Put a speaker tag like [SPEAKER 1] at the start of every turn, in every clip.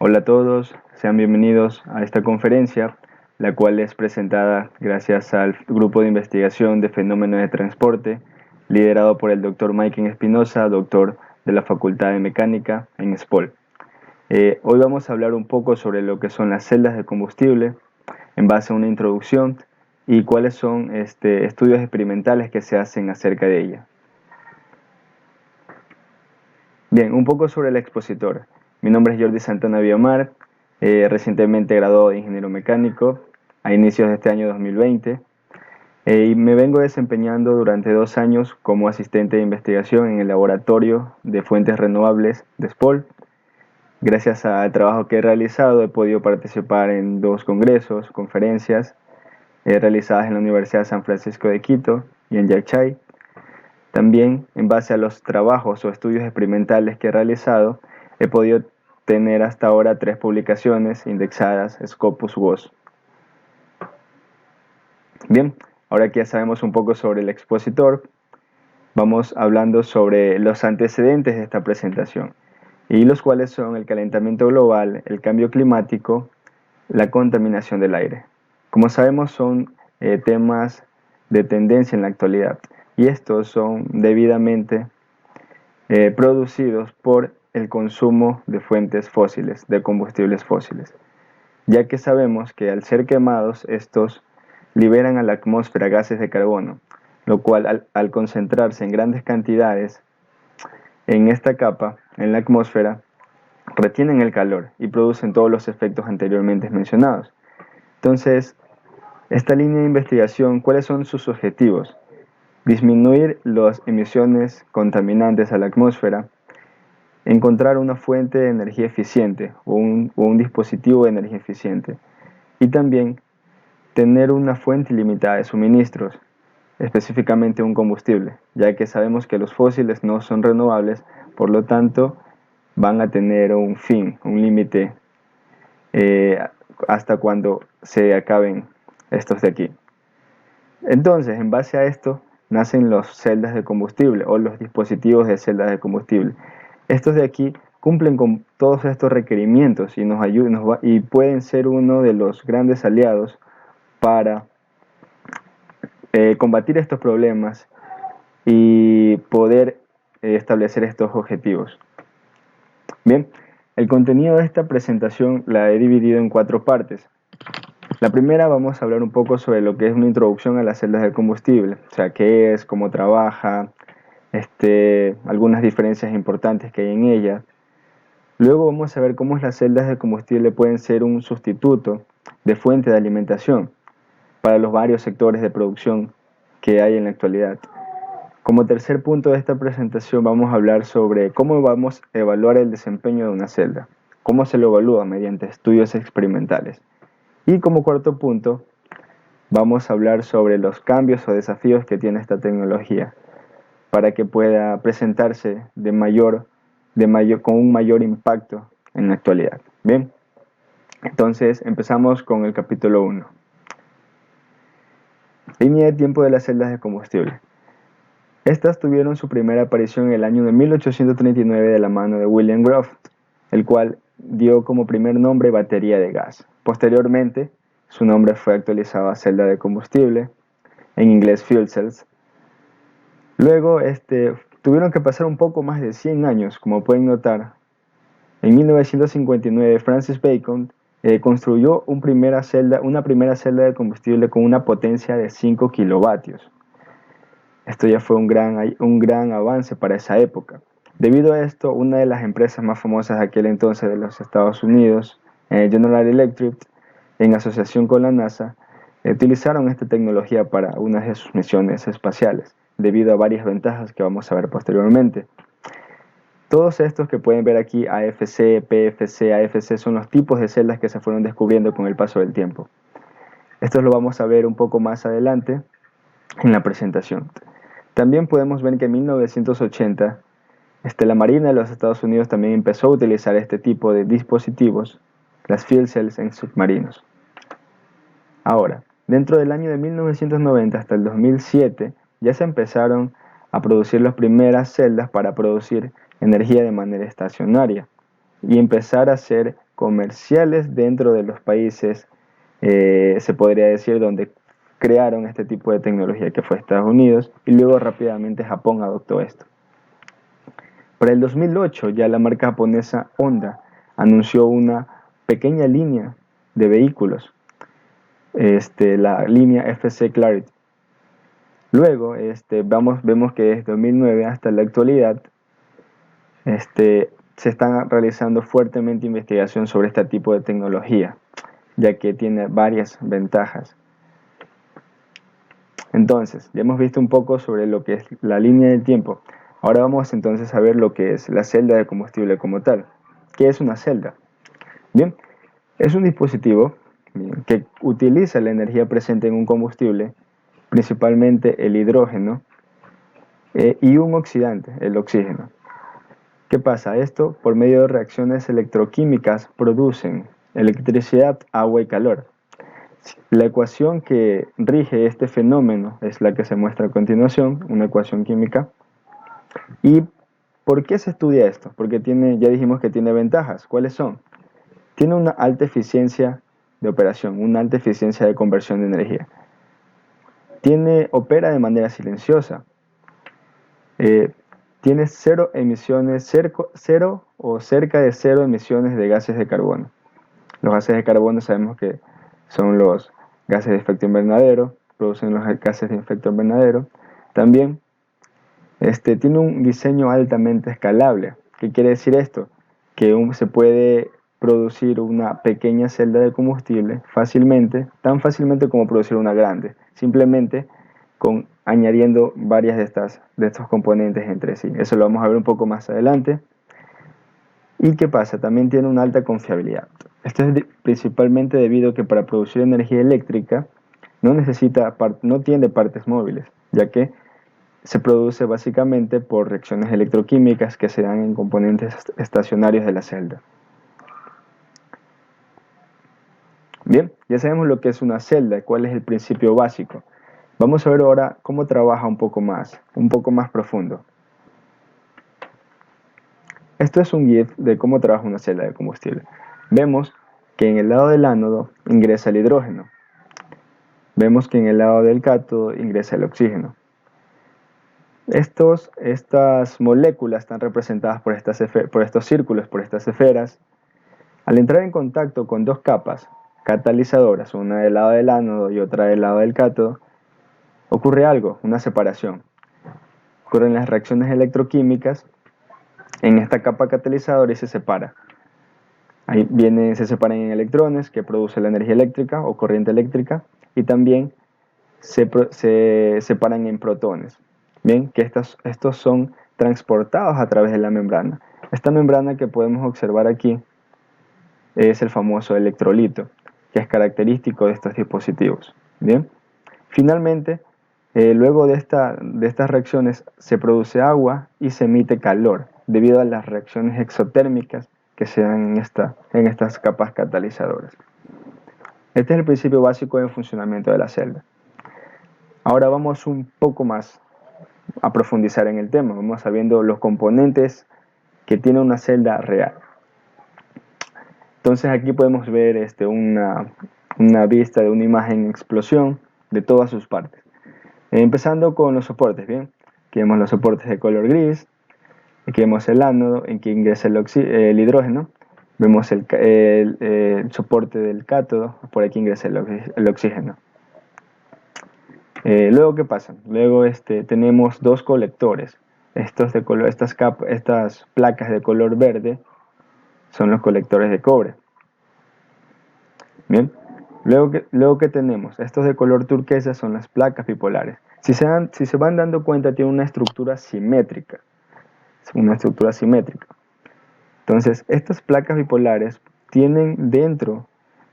[SPEAKER 1] Hola a todos, sean bienvenidos a esta conferencia, la cual es presentada gracias al Grupo de Investigación de Fenómenos de Transporte, liderado por el Dr. Maiken Espinosa, doctor de la Facultad de Mecánica en SPOL. Hoy vamos a hablar un poco sobre lo que son las celdas de combustible, en base a una introducción, y cuáles son estudios experimentales que se hacen acerca de ella. Bien, un poco sobre el expositor. Mi nombre es Jordi Santana Biomar, recientemente graduado de ingeniero mecánico a inicios de este año 2020, y me vengo desempeñando durante 2 años como asistente de investigación en el laboratorio de fuentes renovables de SPOL. Gracias al trabajo que he realizado he podido participar en 2 congresos, conferencias realizadas en la Universidad de San Francisco de Quito y en Yachay. También, en base a los trabajos o estudios experimentales que he realizado, he podido tener hasta ahora 3 publicaciones indexadas Scopus WOS. Bien, ahora que ya sabemos un poco sobre el expositor, vamos hablando sobre los antecedentes de esta presentación, y los cuales son el calentamiento global, el cambio climático, la contaminación del aire. Como sabemos, son temas de tendencia en la actualidad, y estos son debidamente producidos por el consumo de fuentes fósiles, de combustibles fósiles, ya que sabemos que al ser quemados estos liberan a la atmósfera gases de carbono, lo cual al concentrarse en grandes cantidades en esta capa, en la atmósfera, retienen el calor y producen todos los efectos anteriormente mencionados. Entonces, esta línea de investigación, ¿cuáles son sus objetivos? Disminuir las emisiones contaminantes a la atmósfera, encontrar una fuente de energía eficiente o un dispositivo de energía eficiente, y también tener una fuente ilimitada de suministros, específicamente un combustible, ya que sabemos que los fósiles no son renovables, por lo tanto van a tener un fin, un límite eh, hasta cuando se acaben estos de aquí. Entonces, en base a esto, nacen las celdas de combustible o los dispositivos de celdas de combustible. Estos de aquí cumplen con todos estos requerimientos y nos ayudan y pueden ser uno de los grandes aliados para combatir estos problemas y poder establecer estos objetivos. Bien, el contenido de esta presentación la he dividido en 4 partes. La primera, vamos a hablar un poco sobre lo que es una introducción a las celdas de combustible, o sea, qué es, cómo trabaja, algunas diferencias importantes que hay en ella. Luego vamos a ver cómo las celdas de combustible pueden ser un sustituto de fuente de alimentación para los varios sectores de producción que hay en la actualidad. Como tercer punto de esta presentación vamos a hablar sobre cómo vamos a evaluar el desempeño de una celda, cómo se lo evalúa mediante estudios experimentales. Y como cuarto punto, vamos a hablar sobre los cambios o desafíos que tiene esta tecnología para que pueda presentarse con un mayor impacto en la actualidad. Bien, entonces empezamos con el capítulo 1. Línea de tiempo de las celdas de combustible. Estas tuvieron su primera aparición en el año de 1839 de la mano de William Groff, el cual dio como primer nombre batería de gas. Posteriormente, su nombre fue actualizado a celda de combustible, en inglés fuel cells. Luego, tuvieron que pasar un poco más de 100 años, como pueden notar. En 1959, Francis Bacon construyó una primera celda de combustible con una potencia de 5 kilovatios. Esto ya fue un gran avance para esa época. Debido a esto, una de las empresas más famosas de aquel entonces de los Estados Unidos, General Electric, en asociación con la NASA, utilizaron esta tecnología para una de sus misiones espaciales, debido a varias ventajas que vamos a ver posteriormente. Todos estos que pueden ver aquí, AFC, PFC, AFC, son los tipos de celdas que se fueron descubriendo con el paso del tiempo. Esto lo vamos a ver un poco más adelante en la presentación. También podemos ver que en 1980, la Marina de los Estados Unidos también empezó a utilizar este tipo de dispositivos, las fuel cells en submarinos. Ahora, dentro del año de 1990 hasta el 2007, ya se empezaron a producir las primeras celdas para producir energía de manera estacionaria y empezar a ser comerciales dentro de los países, se podría decir, donde crearon este tipo de tecnología, que fue Estados Unidos, y luego rápidamente Japón adoptó esto. Para el 2008 ya la marca japonesa Honda anunció una pequeña línea de vehículos, la línea FC Clarity. Luego vemos que desde 2009 hasta la actualidad se están realizando fuertemente investigación sobre este tipo de tecnología, ya que tiene varias ventajas. Entonces, ya hemos visto un poco sobre lo que es la línea del tiempo. Ahora vamos entonces a ver lo que es la celda de combustible como tal. ¿Qué es una celda? Bien, es un dispositivo que utiliza la energía presente en un combustible, principalmente el hidrógeno, y un oxidante, el oxígeno. ¿Qué pasa? Esto, por medio de reacciones electroquímicas, producen electricidad, agua y calor. La ecuación que rige este fenómeno es la que se muestra a continuación, una ecuación química. ¿Y por qué se estudia esto? Porque ya dijimos que tiene ventajas. ¿Cuáles son? Tiene una alta eficiencia de operación, una alta eficiencia de conversión de energía. Opera de manera silenciosa. Tiene cero emisiones, cero o cerca de cero emisiones de gases de carbono. Los gases de carbono sabemos que son los gases de efecto invernadero, producen los gases de efecto invernadero. También tiene un diseño altamente escalable. ¿Qué quiere decir esto? Que se puede producir una pequeña celda de combustible fácilmente, tan fácilmente como producir una grande, simplemente añadiendo varias de estos componentes entre sí. Eso lo vamos a ver un poco más adelante. ¿Y qué pasa? También tiene una alta confiabilidad. Esto es principalmente debido a que para producir energía eléctrica no tiene partes móviles, ya que se produce básicamente por reacciones electroquímicas que se dan en componentes estacionarios de la celda. Bien, ya sabemos lo que es una celda, cuál es el principio básico. Vamos a ver ahora cómo trabaja un poco más profundo. Esto es un GIF de cómo trabaja una celda de combustible. Vemos que en el lado del ánodo ingresa el hidrógeno. Vemos que en el lado del cátodo ingresa el oxígeno. Estas moléculas están representadas por estos círculos, por estas esferas. Al entrar en contacto con dos capas catalizadoras, una del lado del ánodo y otra del lado del cátodo, ocurre algo, una separación. Ocurren las reacciones electroquímicas en esta capa catalizadora y se separa. Se separan en electrones que producen la energía eléctrica o corriente eléctrica, y también se separan en protones. Bien, que estos son transportados a través de la membrana. Esta membrana que podemos observar aquí es el famoso electrolito, que es característico de estos dispositivos. Bien, finalmente, luego de estas reacciones se produce agua y se emite calor debido a las reacciones exotérmicas que se dan en estas capas catalizadoras. Este es el principio básico de funcionamiento de la celda. Ahora vamos un poco más a profundizar en el tema. Vamos viendo los componentes que tiene una celda real. Entonces aquí podemos ver una vista de una imagen en explosión de todas sus partes. Empezando con los soportes, ¿bien? Aquí vemos los soportes de color gris. Aquí vemos el ánodo en que ingresa el hidrógeno. Vemos el soporte del cátodo, por aquí ingresa el oxígeno. Luego, ¿qué pasa? Luego tenemos dos colectores. Estas placas de color verde son los colectores de cobre. Bien. Luego que tenemos, estos de color turquesa son las placas bipolares. Si se van dando cuenta, tiene una estructura simétrica. Entonces, estas placas bipolares tienen dentro,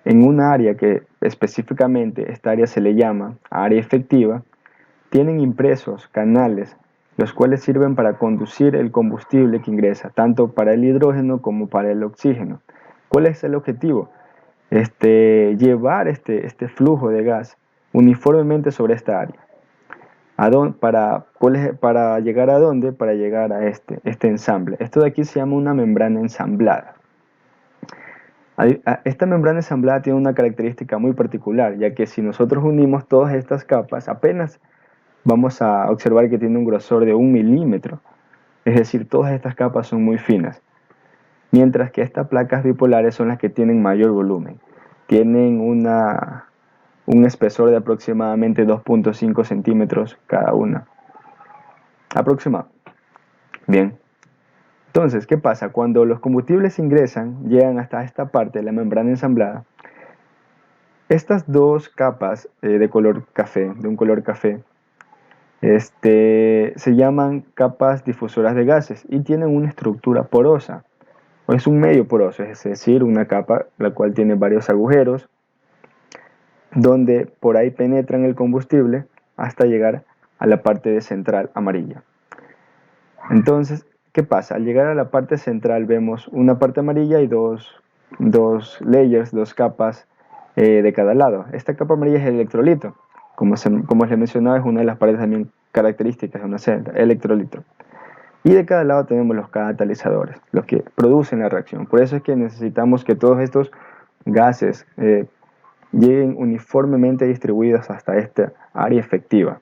[SPEAKER 1] en un área que específicamente esta área se le llama área efectiva, tienen impresos canales, los cuales sirven para conducir el combustible que ingresa, tanto para el hidrógeno como para el oxígeno. ¿Cuál es el objetivo? Llevar este flujo de gas uniformemente sobre esta área. ¿Para llegar a dónde? Para llegar a este ensamble. Esto de aquí se llama una membrana ensamblada. Esta membrana ensamblada tiene una característica muy particular, ya que si nosotros unimos todas estas capas, apenas vamos a observar que tiene un grosor de 1 milímetro. Es decir, todas estas capas son muy finas. Mientras que estas placas bipolares son las que tienen mayor volumen. Tienen un espesor de aproximadamente 2.5 centímetros cada una. Aproximado. Bien. Entonces, ¿qué pasa? Cuando los combustibles ingresan, llegan hasta esta parte de la membrana ensamblada, estas dos capas de un color café, se llaman capas difusoras de gases y tienen una estructura porosa. O es un medio poroso, es decir, una capa la cual tiene varios agujeros, donde por ahí penetran el combustible hasta llegar a la parte central amarilla. Entonces, ¿qué pasa? Al llegar a la parte central vemos una parte amarilla y dos layers, dos capas de cada lado. Esta capa amarilla es el electrolito. Como les mencionaba, es una de las partes también características de una celda, electrolito. Y de cada lado tenemos los catalizadores, los que producen la reacción. Por eso es que necesitamos que todos estos gases lleguen uniformemente distribuidos hasta esta área efectiva.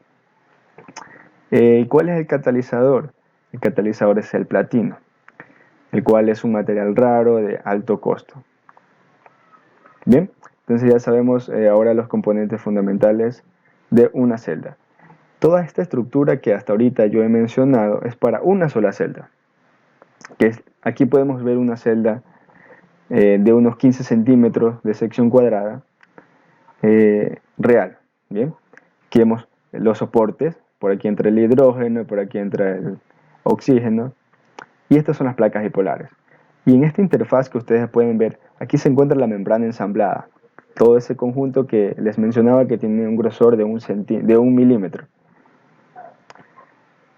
[SPEAKER 1] ¿Cuál es el catalizador? El catalizador es el platino, el cual es un material raro de alto costo. Bien, entonces ya sabemos ahora los componentes fundamentales de una celda. Toda esta estructura que hasta ahorita yo he mencionado es para una sola celda. Aquí podemos ver una celda de unos 15 centímetros de sección cuadrada real. Bien, aquí vemos los soportes, por aquí entra el hidrógeno, por aquí entra el oxígeno, y estas son las placas bipolares. Y en esta interfaz que ustedes pueden ver, aquí se encuentra la membrana ensamblada, todo ese conjunto que les mencionaba que tiene un grosor de 1 milímetro.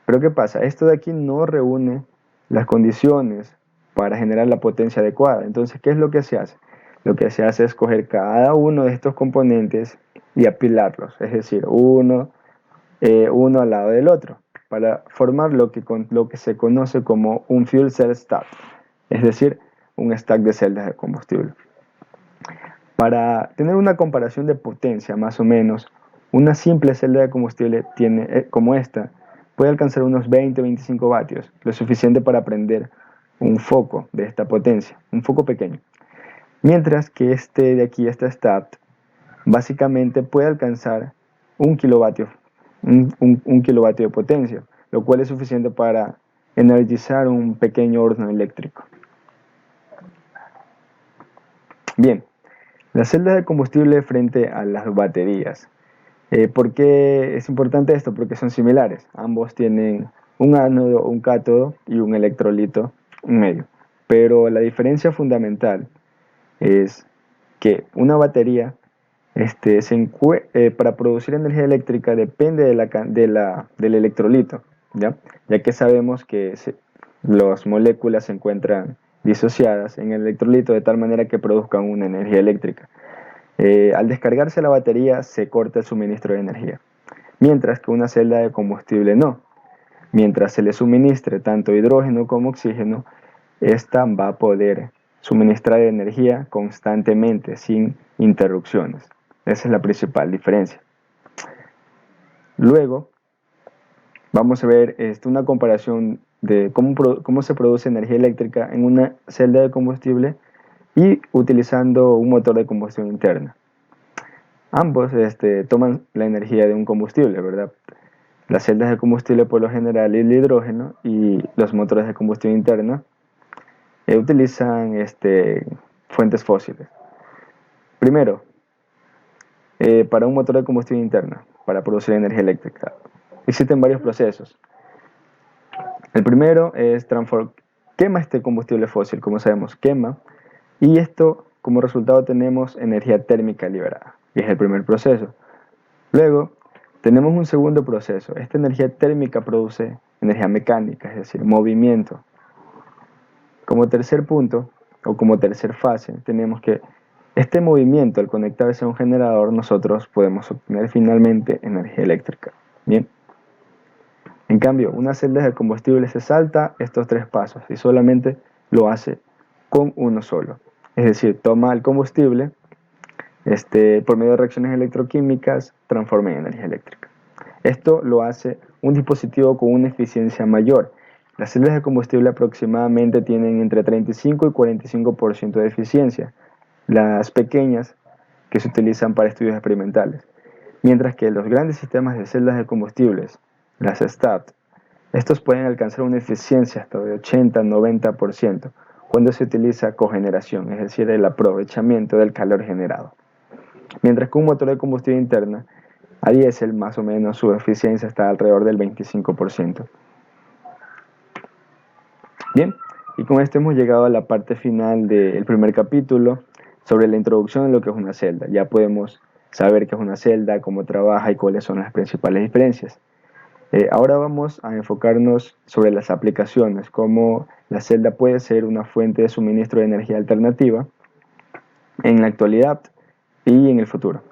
[SPEAKER 1] Pero ¿qué pasa? Esto de aquí no reúne las condiciones para generar la potencia adecuada. Entonces, ¿qué es lo que se hace? Lo que se hace es coger cada uno de estos componentes y apilarlos, es decir, uno al lado del otro, para formar lo que se conoce como un fuel cell stack, es decir, un stack de celdas de combustible. Para tener una comparación de potencia, más o menos, una simple celda de combustible como esta puede alcanzar unos 20-25 vatios, lo suficiente para prender un foco de esta potencia, un foco pequeño. Mientras que este de aquí, este STAT, básicamente puede alcanzar un kilovatio de potencia, lo cual es suficiente para energizar un pequeño horno eléctrico. Bien, las celdas de combustible frente a las baterías. ¿Por qué es importante esto? Porque son similares. Ambos tienen un ánodo, un cátodo y un electrolito en medio. Pero la diferencia fundamental es que una batería para producir energía eléctrica depende del electrolito, ya que sabemos que las moléculas se encuentran disociadas en el electrolito de tal manera que produzcan una energía eléctrica. Al descargarse la batería se corta el suministro de energía, mientras que una celda de combustible no. Mientras se le suministre tanto hidrógeno como oxígeno, esta va a poder suministrar energía constantemente, sin interrupciones. Esa es la principal diferencia. Luego, vamos a ver una comparación de cómo se produce energía eléctrica en una celda de combustible y utilizando un motor de combustión interna. Ambos toman la energía de un combustible, ¿verdad? Las celdas de combustible por lo general el hidrógeno y los motores de combustión interna utilizan fuentes fósiles. Primero, para un motor de combustión interna, para producir energía eléctrica, existen varios procesos. El primero es quema este combustible fósil, como sabemos, quema, y esto como resultado tenemos energía térmica liberada, que es el primer proceso. Luego tenemos un segundo proceso. Esta energía térmica produce energía mecánica, es decir, movimiento. Como tercer punto, o como tercer fase, tenemos que este movimiento, al conectarse a un generador, nosotros podemos obtener finalmente energía eléctrica. Bien. En cambio, una celda de combustible se salta estos tres pasos y solamente lo hace con uno solo. Es decir, toma el combustible, por medio de reacciones electroquímicas, transforma en energía eléctrica. Esto lo hace un dispositivo con una eficiencia mayor. Las celdas de combustible aproximadamente tienen entre 35 y 45% de eficiencia, las pequeñas que se utilizan para estudios experimentales, mientras que los grandes sistemas de celdas de combustibles, las STAT, estos pueden alcanzar una eficiencia hasta de 80-90% cuando se utiliza cogeneración, es decir, el aprovechamiento del calor generado. Mientras que un motor de combustión interna a diésel, más o menos, su eficiencia está alrededor del 25%. Bien, y con esto hemos llegado a la parte final del primer capítulo sobre la introducción de lo que es una celda. Ya podemos saber qué es una celda, cómo trabaja y cuáles son las principales diferencias. Ahora vamos a enfocarnos sobre las aplicaciones, cómo la celda puede ser una fuente de suministro de energía alternativa en la actualidad y en el futuro.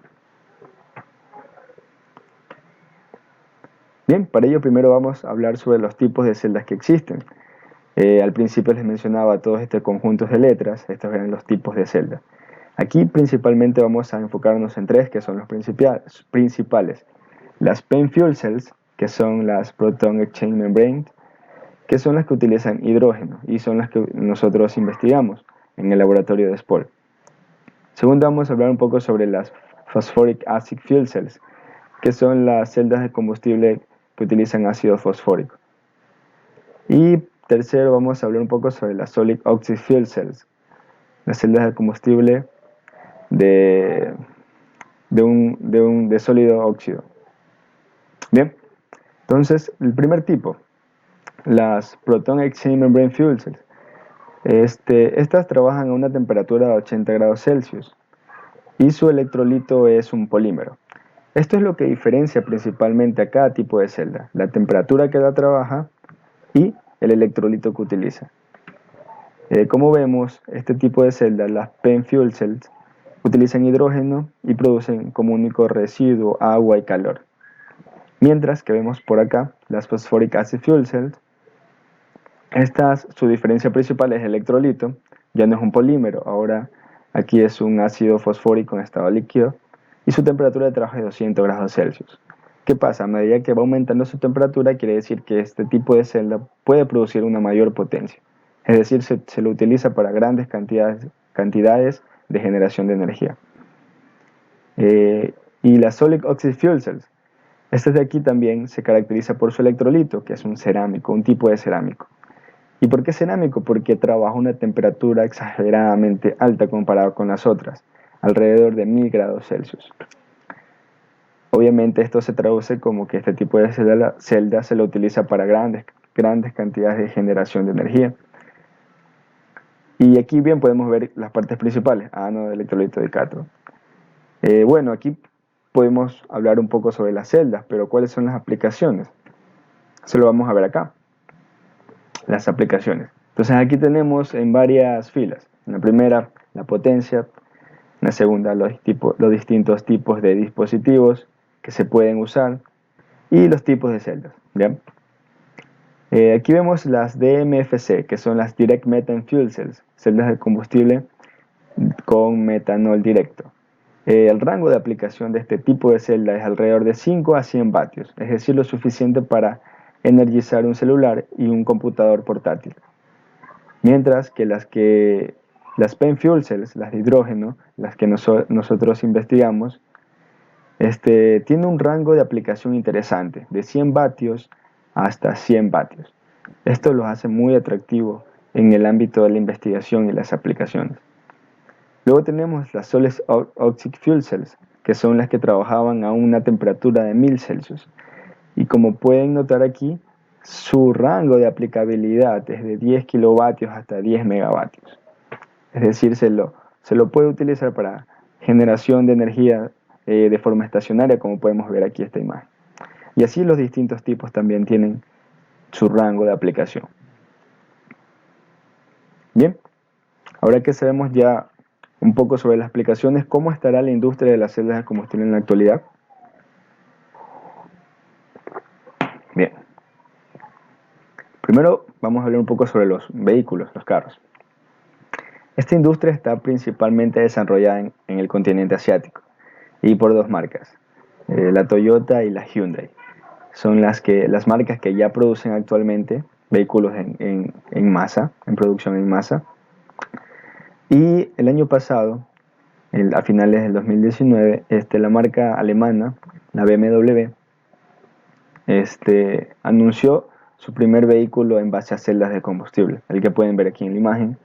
[SPEAKER 1] Bien, para ello primero vamos a hablar sobre los tipos de celdas que existen. Al principio les mencionaba todos estos conjuntos de letras, estos eran los tipos de celda. Aquí principalmente vamos a enfocarnos en tres que son los principales. Las PEM Fuel Cells, que son las Proton Exchange Membrane, que son las que utilizan hidrógeno y son las que nosotros investigamos en el laboratorio de SPOL. Segundo, vamos a hablar un poco sobre las Phosphoric Acid Fuel Cells, que son las celdas de combustible que utilizan ácido fosfórico. Y tercero, vamos a hablar un poco sobre las Solid Oxide Fuel Cells, las celdas de combustible de sólido óxido. Bien, entonces el primer tipo, las Proton Exchange Membrane Fuel Cells. Estas trabajan a una temperatura de 80 grados Celsius y su electrolito es un polímero. Esto es lo que diferencia principalmente a cada tipo de celda, la temperatura que la trabaja y el electrolito que utiliza. Como vemos, este tipo de celdas, las PEM Fuel Cells, utilizan hidrógeno y producen como único residuo agua y calor. Mientras que vemos por acá las Phosphoric Acid Fuel Cells, su diferencia principal es el electrolito, ya no es un polímero, ahora aquí es un ácido fosfórico en estado líquido y su temperatura de trabajo es 200 grados Celsius. ¿Qué pasa? A medida que va aumentando su temperatura, quiere decir que este tipo de celda puede producir una mayor potencia. Es decir, se lo utiliza para grandes cantidades de generación de energía. Y las Solid Oxide Fuel Cells. Este de aquí también se caracteriza por su electrolito, que es un cerámico, un tipo de cerámico. ¿Y por qué cerámico? Porque trabaja a una temperatura exageradamente alta comparado con las otras, alrededor de 1000 grados Celsius. Obviamente esto se traduce como que este tipo de celda se lo utiliza para grandes cantidades de generación de energía. Y aquí bien podemos ver las partes principales, ánodo, electrolito y cátodo. Bueno, aquí podemos hablar un poco sobre las celdas, pero ¿cuáles son las aplicaciones? Eso lo vamos a ver acá, las aplicaciones. Entonces aquí tenemos en varias filas. En la primera, la potencia. En la segunda, los distintos tipos de dispositivos que se pueden usar. Y los tipos de celdas. ¿Bien? Aquí vemos las DMFC, que son las Direct Methane Fuel Cells, celdas de combustible con metanol directo. El rango de aplicación de este tipo de celda es alrededor de 5 a 100 vatios, es decir, lo suficiente para energizar un celular y un computador portátil. Mientras que las PEM Fuel Cells, las de hidrógeno, las que nosotros investigamos, tiene un rango de aplicación interesante, de 100 vatios hasta 100 vatios. Esto los hace muy atractivos en el ámbito de la investigación y las aplicaciones. Luego tenemos las Solid Oxide Fuel Cells, que son las que trabajaban a una temperatura de 1000 Celsius. Y como pueden notar aquí, su rango de aplicabilidad es de 10 kilovatios hasta 10 megavatios. Es decir, se lo puede utilizar para generación de energía de forma estacionaria, como podemos ver aquí esta imagen. Y así los distintos tipos también tienen su rango de aplicación. Bien, ahora que sabemos ya un poco sobre las aplicaciones, ¿cómo estará la industria de las celdas de combustible en la actualidad? Bien, primero vamos a hablar un poco sobre los vehículos, los carros. Esta industria está principalmente desarrollada en el continente asiático y por dos marcas, la Toyota y la Hyundai. Son las marcas que ya producen actualmente vehículos en masa, en producción en masa. Y el año pasado, a finales del 2019, la marca alemana, la BMW, anunció su primer vehículo en base a celdas de combustible, el que pueden ver aquí en la imagen.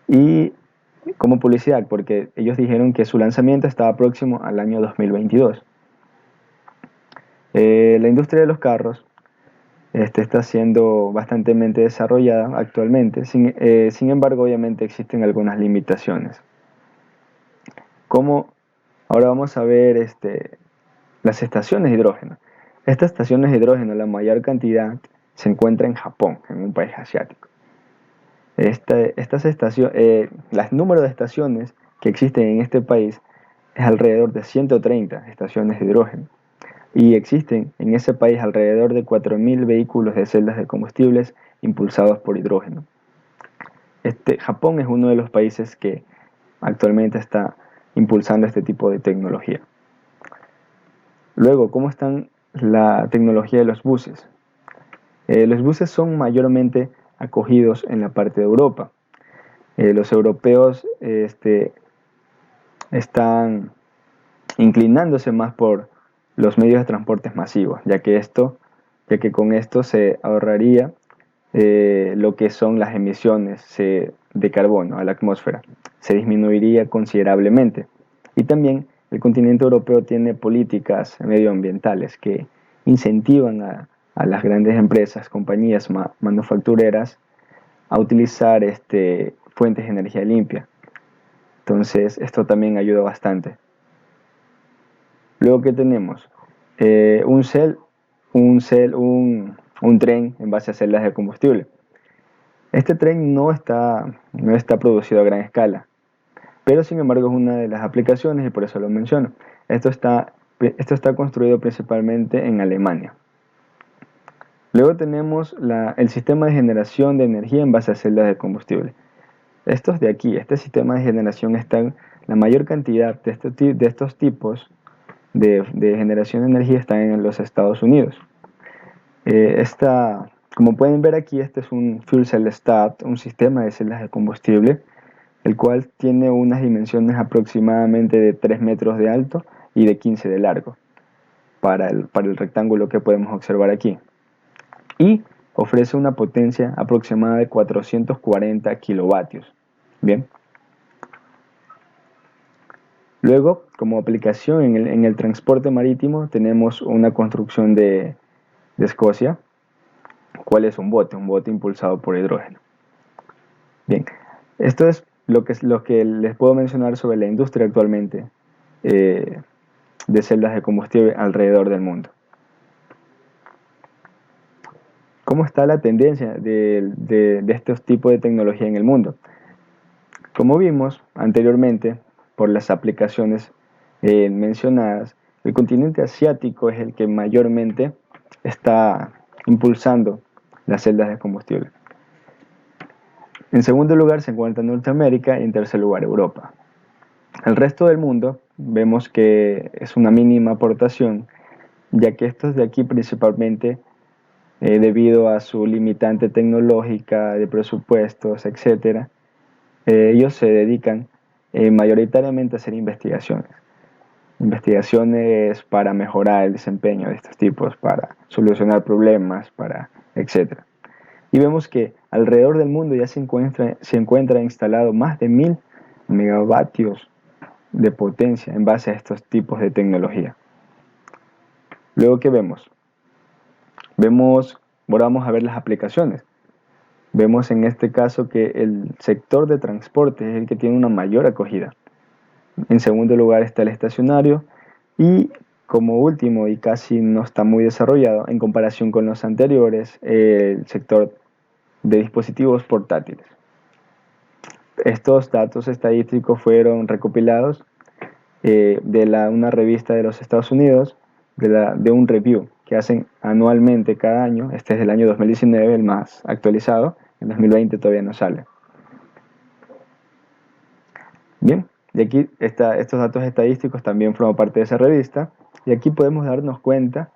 [SPEAKER 1] Y como publicidad, porque ellos dijeron que su lanzamiento estaba próximo al año 2022. La industria de los carros está siendo bastante desarrollada actualmente, sin embargo, obviamente existen algunas limitaciones. Como ahora vamos a ver las estaciones de hidrógeno. Estas estaciones de hidrógeno, la mayor cantidad se encuentra en Japón, en un país asiático. El número de estaciones que existen en este país es alrededor de 130 estaciones de hidrógeno. Y existen en ese país alrededor de 4.000 vehículos de celdas de combustibles impulsados por hidrógeno. Japón es uno de los países que actualmente está impulsando este tipo de tecnología. Luego, ¿cómo están la tecnología de los buses? Los buses son mayormente acogidos en la parte de Europa. Los europeos están inclinándose más por los medios de transporte masivos, ya que con esto se ahorraría lo que son las emisiones de carbono a la atmósfera. Se disminuiría considerablemente. Y también el continente europeo tiene políticas medioambientales que incentivan a las grandes empresas, compañías manufactureras a utilizar fuentes de energía limpia. Entonces, esto también ayuda bastante. Luego, ¿qué tenemos? Un tren en base a celdas de combustible. Este tren no está producido a gran escala, pero sin embargo es una de las aplicaciones y por eso lo menciono. Esto está construido principalmente en Alemania. Luego tenemos el sistema de generación de energía en base a celdas de combustible. Estos de aquí, este sistema de generación la mayor cantidad de estos tipos de generación de energía están en los Estados Unidos. Como pueden ver aquí, este es un fuel cell start, un sistema de celdas de combustible, el cual tiene unas dimensiones aproximadamente de 3 metros de alto y de 15 de largo para el rectángulo que podemos observar aquí. Y ofrece una potencia aproximada de 440 kilovatios. Bien. Luego, como aplicación en el transporte marítimo, tenemos una construcción de Escocia. ¿Cuál es un bote impulsado por hidrógeno? Bien, esto es lo que les puedo mencionar sobre la industria actualmente de celdas de combustible alrededor del mundo. ¿Cómo está la tendencia de estos tipos de tecnología en el mundo? Como vimos anteriormente, por las aplicaciones mencionadas, el continente asiático es el que mayormente está impulsando las celdas de combustible. En segundo lugar se encuentra Norteamérica y en tercer lugar Europa. El resto del mundo vemos que es una mínima aportación, ya que estos de aquí principalmente, debido a su limitante tecnológica, de presupuestos, etc., ellos se dedican mayoritariamente a hacer investigaciones. Investigaciones para mejorar el desempeño de estos tipos, para solucionar problemas, etc. Y vemos que alrededor del mundo ya se encuentra instalado más de 1.000 megavatios de potencia en base a estos tipos de tecnología. Luego, ¿qué vemos? Ahora vamos a ver las aplicaciones. Vemos en este caso que el sector de transporte es el que tiene una mayor acogida. En segundo lugar está el estacionario y como último y casi no está muy desarrollado en comparación con los anteriores, el sector de dispositivos portátiles. Estos datos estadísticos fueron recopilados de una revista de los Estados Unidos, de un review que hacen anualmente cada año. Este es del año 2019, el más actualizado. En 2020 todavía no sale. Bien, y aquí estos datos estadísticos también forman parte de esa revista, y aquí podemos darnos cuenta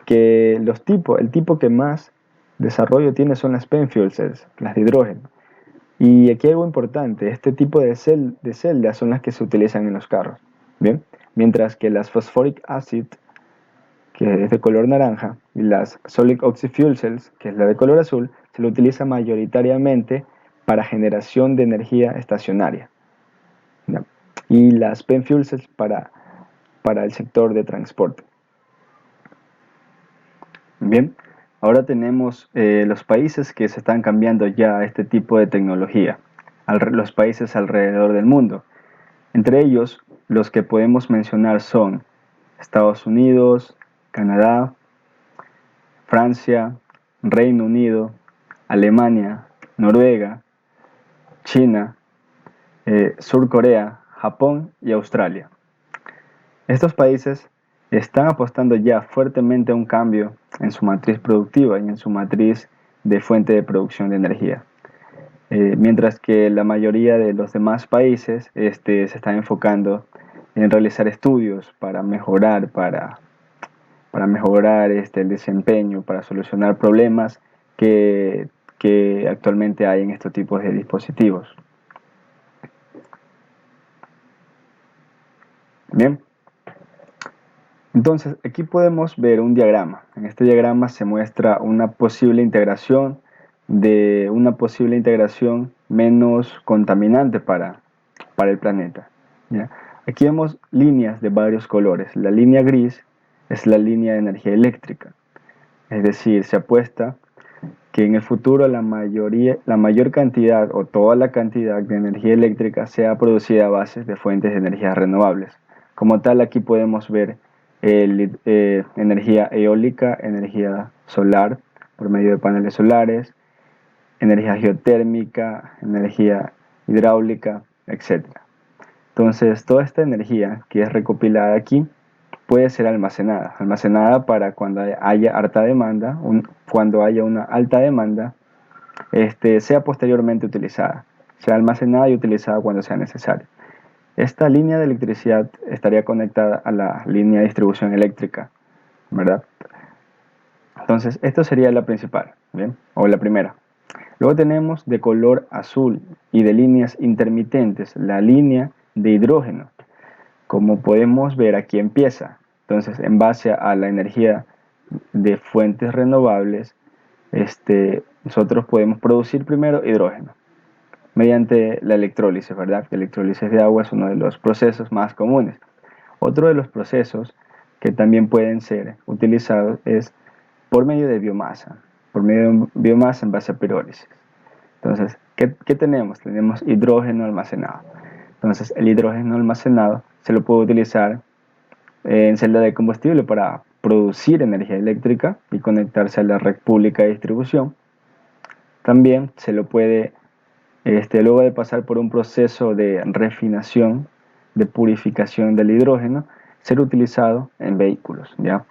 [SPEAKER 1] que el tipo que más desarrollo tiene son las PEM fuel cells, las de hidrógeno. Y aquí hay algo importante, este tipo de celdas son las que se utilizan en los carros, ¿bien? Mientras que las phosphoric acid, que es de color naranja, y las solid oxy fuel cells, que es la de color azul, se lo utiliza mayoritariamente para generación de energía estacionaria, ¿no? Y las PEM fuel cells para el sector de transporte. Bien, ahora tenemos los países que se están cambiando ya a este tipo de tecnología, los países alrededor del mundo. Entre ellos, los que podemos mencionar son Estados Unidos, Canadá, Francia, Reino Unido, Alemania, Noruega, China, Sur Corea, Japón y Australia. Estos países están apostando ya fuertemente a un cambio en su matriz productiva y en su matriz de fuente de producción de energía. Mientras que la mayoría de los demás países se están enfocando en realizar estudios para mejorar el desempeño, para solucionar problemas que actualmente hay en estos tipos de dispositivos. Bien, entonces aquí podemos ver un diagrama. En este diagrama se muestra una posible integración menos contaminante para el planeta, ¿ya? Aquí vemos líneas de varios colores. La línea gris es la línea de energía eléctrica, es decir, se apuesta que en el futuro la mayor cantidad o toda la cantidad de energía eléctrica sea producida a base de fuentes de energías renovables. Como tal, aquí podemos ver energía eólica, energía solar por medio de paneles solares, energía geotérmica, energía hidráulica, etc. Entonces, toda esta energía que es recopilada aquí puede ser almacenada para cuando haya alta demanda, cuando haya una alta demanda, sea posteriormente utilizada, sea almacenada y utilizada cuando sea necesario. Esta línea de electricidad estaría conectada a la línea de distribución eléctrica, ¿verdad? Entonces, esto sería la principal, ¿bien? O la primera. Luego tenemos de color azul y de líneas intermitentes, la línea de hidrógeno. Como podemos ver, aquí empieza. Entonces, en base a la energía de fuentes renovables, nosotros podemos producir primero hidrógeno mediante la electrólisis, ¿verdad? La electrólisis de agua es uno de los procesos más comunes. Otro de los procesos que también pueden ser utilizados es por medio de biomasa, por medio de biomasa en base a pirólisis. Entonces, ¿qué tenemos? Tenemos hidrógeno almacenado. Entonces, el hidrógeno almacenado se lo puede utilizar en celda de combustible para producir energía eléctrica y conectarse a la red pública de distribución. También se lo puede, luego de pasar por un proceso de refinación, de purificación del hidrógeno, ser utilizado en vehículos, ¿ya?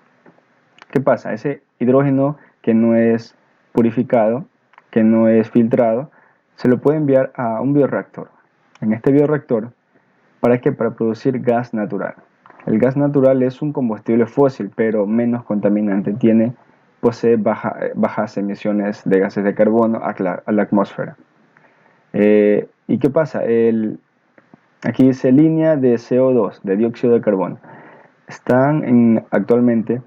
[SPEAKER 1] ¿Qué pasa? Ese hidrógeno que no es purificado, que no es filtrado, se lo puede enviar a un bioreactor. En este bioreactor, ¿para qué? Para producir gas natural. El gas natural es un combustible fósil, pero menos contaminante. Posee bajas emisiones de gases de carbono a la atmósfera. ¿Y qué pasa? Aquí dice línea de CO2, de dióxido de carbono. Están actualmente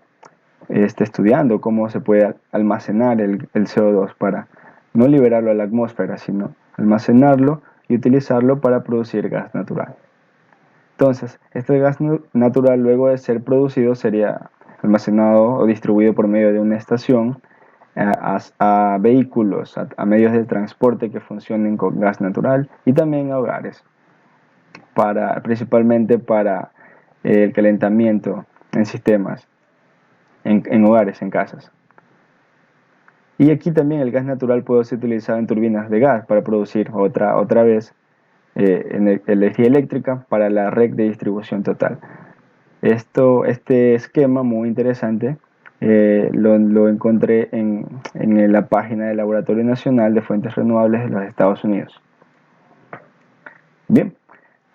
[SPEAKER 1] estudiando cómo se puede almacenar el CO2 para no liberarlo a la atmósfera, sino almacenarlo y utilizarlo para producir gas natural. Entonces, este gas natural, luego de ser producido, sería almacenado o distribuido por medio de una estación a vehículos, a medios de transporte que funcionen con gas natural y también a hogares, principalmente para el calentamiento en sistemas, en hogares, en casas. Y aquí también el gas natural puede ser utilizado en turbinas de gas para producir otra vez energía eléctrica para la red de distribución total. Este esquema muy interesante lo encontré en la página del Laboratorio Nacional de Fuentes Renovables de los Estados Unidos. Bien,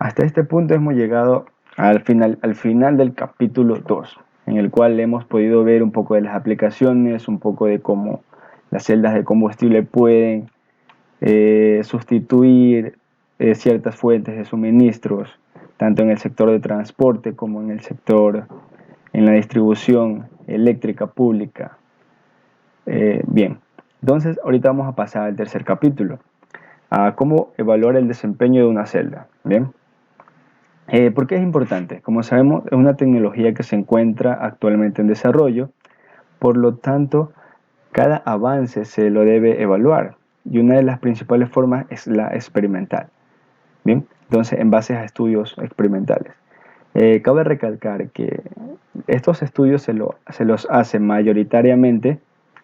[SPEAKER 1] Hasta este punto hemos llegado al final del capítulo 2, en el cual hemos podido ver un poco de las aplicaciones, un poco de cómo las celdas de combustible pueden sustituir ciertas fuentes de suministros, tanto en el sector de transporte como en la distribución eléctrica pública. Bien, entonces ahorita vamos a pasar al tercer capítulo, a cómo evaluar el desempeño de una celda. Bien. ¿Por qué es importante? Como sabemos, es una tecnología que se encuentra actualmente en desarrollo, por lo tanto, cada avance se lo debe evaluar y una de las principales formas es la experimental. Bien, entonces en base a estudios experimentales. Cabe recalcar que estos estudios se los hacen mayoritariamente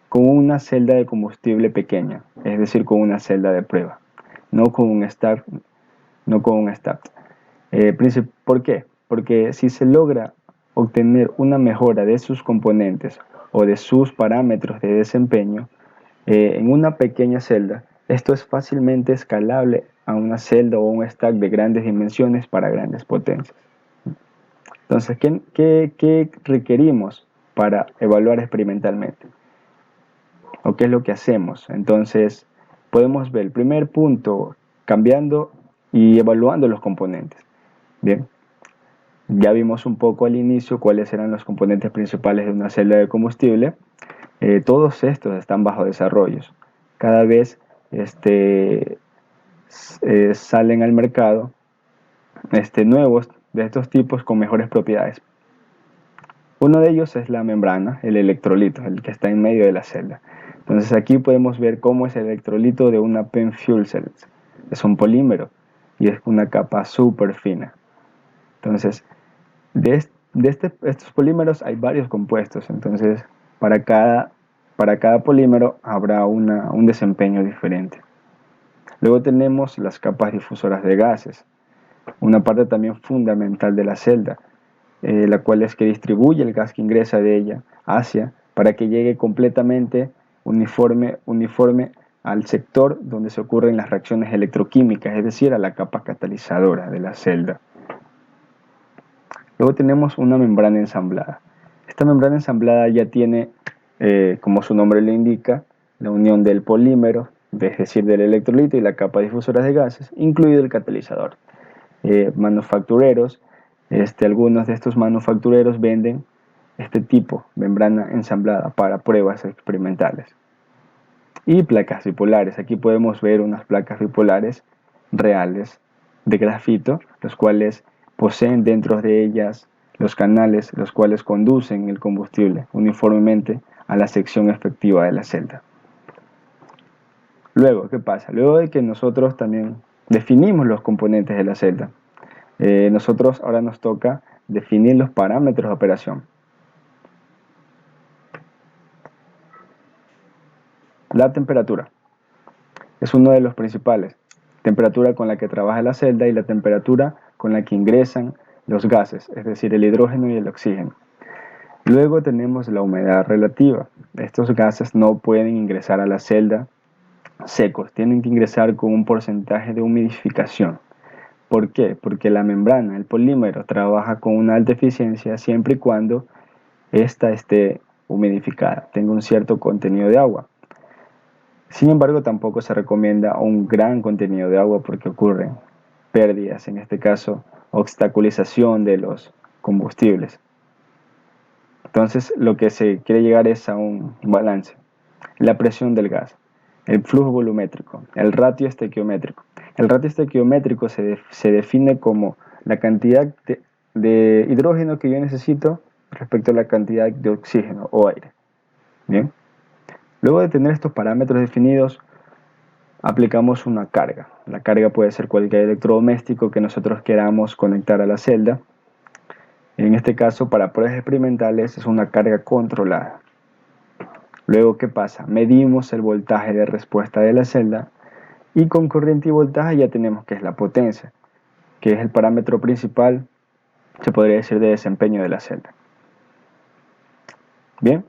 [SPEAKER 1] con una celda de combustible pequeña, es decir, con una celda de prueba, no con un stack, no con un stack. ¿Por qué? Porque si se logra obtener una mejora de sus componentes o de sus parámetros de desempeño en una pequeña celda, esto es fácilmente escalable a una celda o un stack de grandes dimensiones para grandes potencias. Entonces, ¿qué requerimos para evaluar experimentalmente? ¿O qué es lo que hacemos? Entonces, podemos ver el primer punto cambiando y evaluando los componentes. Bien, ya vimos un poco al inicio cuáles eran los componentes principales de una celda de combustible. Todos estos están bajo desarrollo. Cada vez salen al mercado nuevos de estos tipos con mejores propiedades. Uno de ellos es la membrana, el electrolito, el que está en medio de la celda. Entonces aquí podemos ver cómo es el electrolito de una PEM fuel cell. Es un polímero y es una capa súper fina. Entonces, estos polímeros hay varios compuestos, entonces para cada polímero habrá un desempeño diferente. Luego tenemos las capas difusoras de gases, una parte también fundamental de la celda, la cual es que distribuye el gas que ingresa de ella hacia para que llegue completamente uniforme al sector donde se ocurren las reacciones electroquímicas, es decir, a la capa catalizadora de la celda. Luego tenemos una membrana ensamblada. Esta membrana ensamblada ya tiene, como su nombre le indica, la unión del polímero, es decir, del electrolito y la capa difusora de gases, incluido el catalizador. Manufactureros, algunos de estos manufactureros venden este tipo, membrana ensamblada, para pruebas experimentales. Y placas bipolares. Aquí podemos ver unas placas bipolares reales de grafito, los cuales poseen dentro de ellas los canales los cuales conducen el combustible uniformemente a la sección efectiva de la celda. Luego, ¿qué pasa? Luego de que nosotros también definimos los componentes de la celda, nosotros ahora nos toca definir los parámetros de operación. La temperatura es uno de los principales. Temperatura con la que trabaja la celda y la temperatura con la que ingresan los gases, es decir, el hidrógeno y el oxígeno. Luego tenemos la humedad relativa. Estos gases no pueden ingresar a la celda secos, tienen que ingresar con un porcentaje de humidificación. ¿Por qué? Porque la membrana, el polímero, trabaja con una alta eficiencia siempre y cuando ésta esté humidificada, tenga un cierto contenido de agua. Sin embargo, tampoco se recomienda un gran contenido de agua porque ocurren pérdidas, en este caso, obstaculización de los combustibles. Entonces, lo que se quiere llegar es a un balance. La presión del gas, el flujo volumétrico, el ratio estequiométrico. El ratio estequiométrico se define como la cantidad de hidrógeno que yo necesito respecto a la cantidad de oxígeno o aire. Bien. Luego de tener estos parámetros definidos, aplicamos una carga. La carga puede ser cualquier electrodoméstico que nosotros queramos conectar a la celda. En este caso, para pruebas experimentales, es una carga controlada. Luego, ¿qué pasa? Medimos el voltaje de respuesta de la celda y con corriente y voltaje ya tenemos que es la potencia, que es el parámetro principal, se podría decir, de desempeño de la celda. Bien,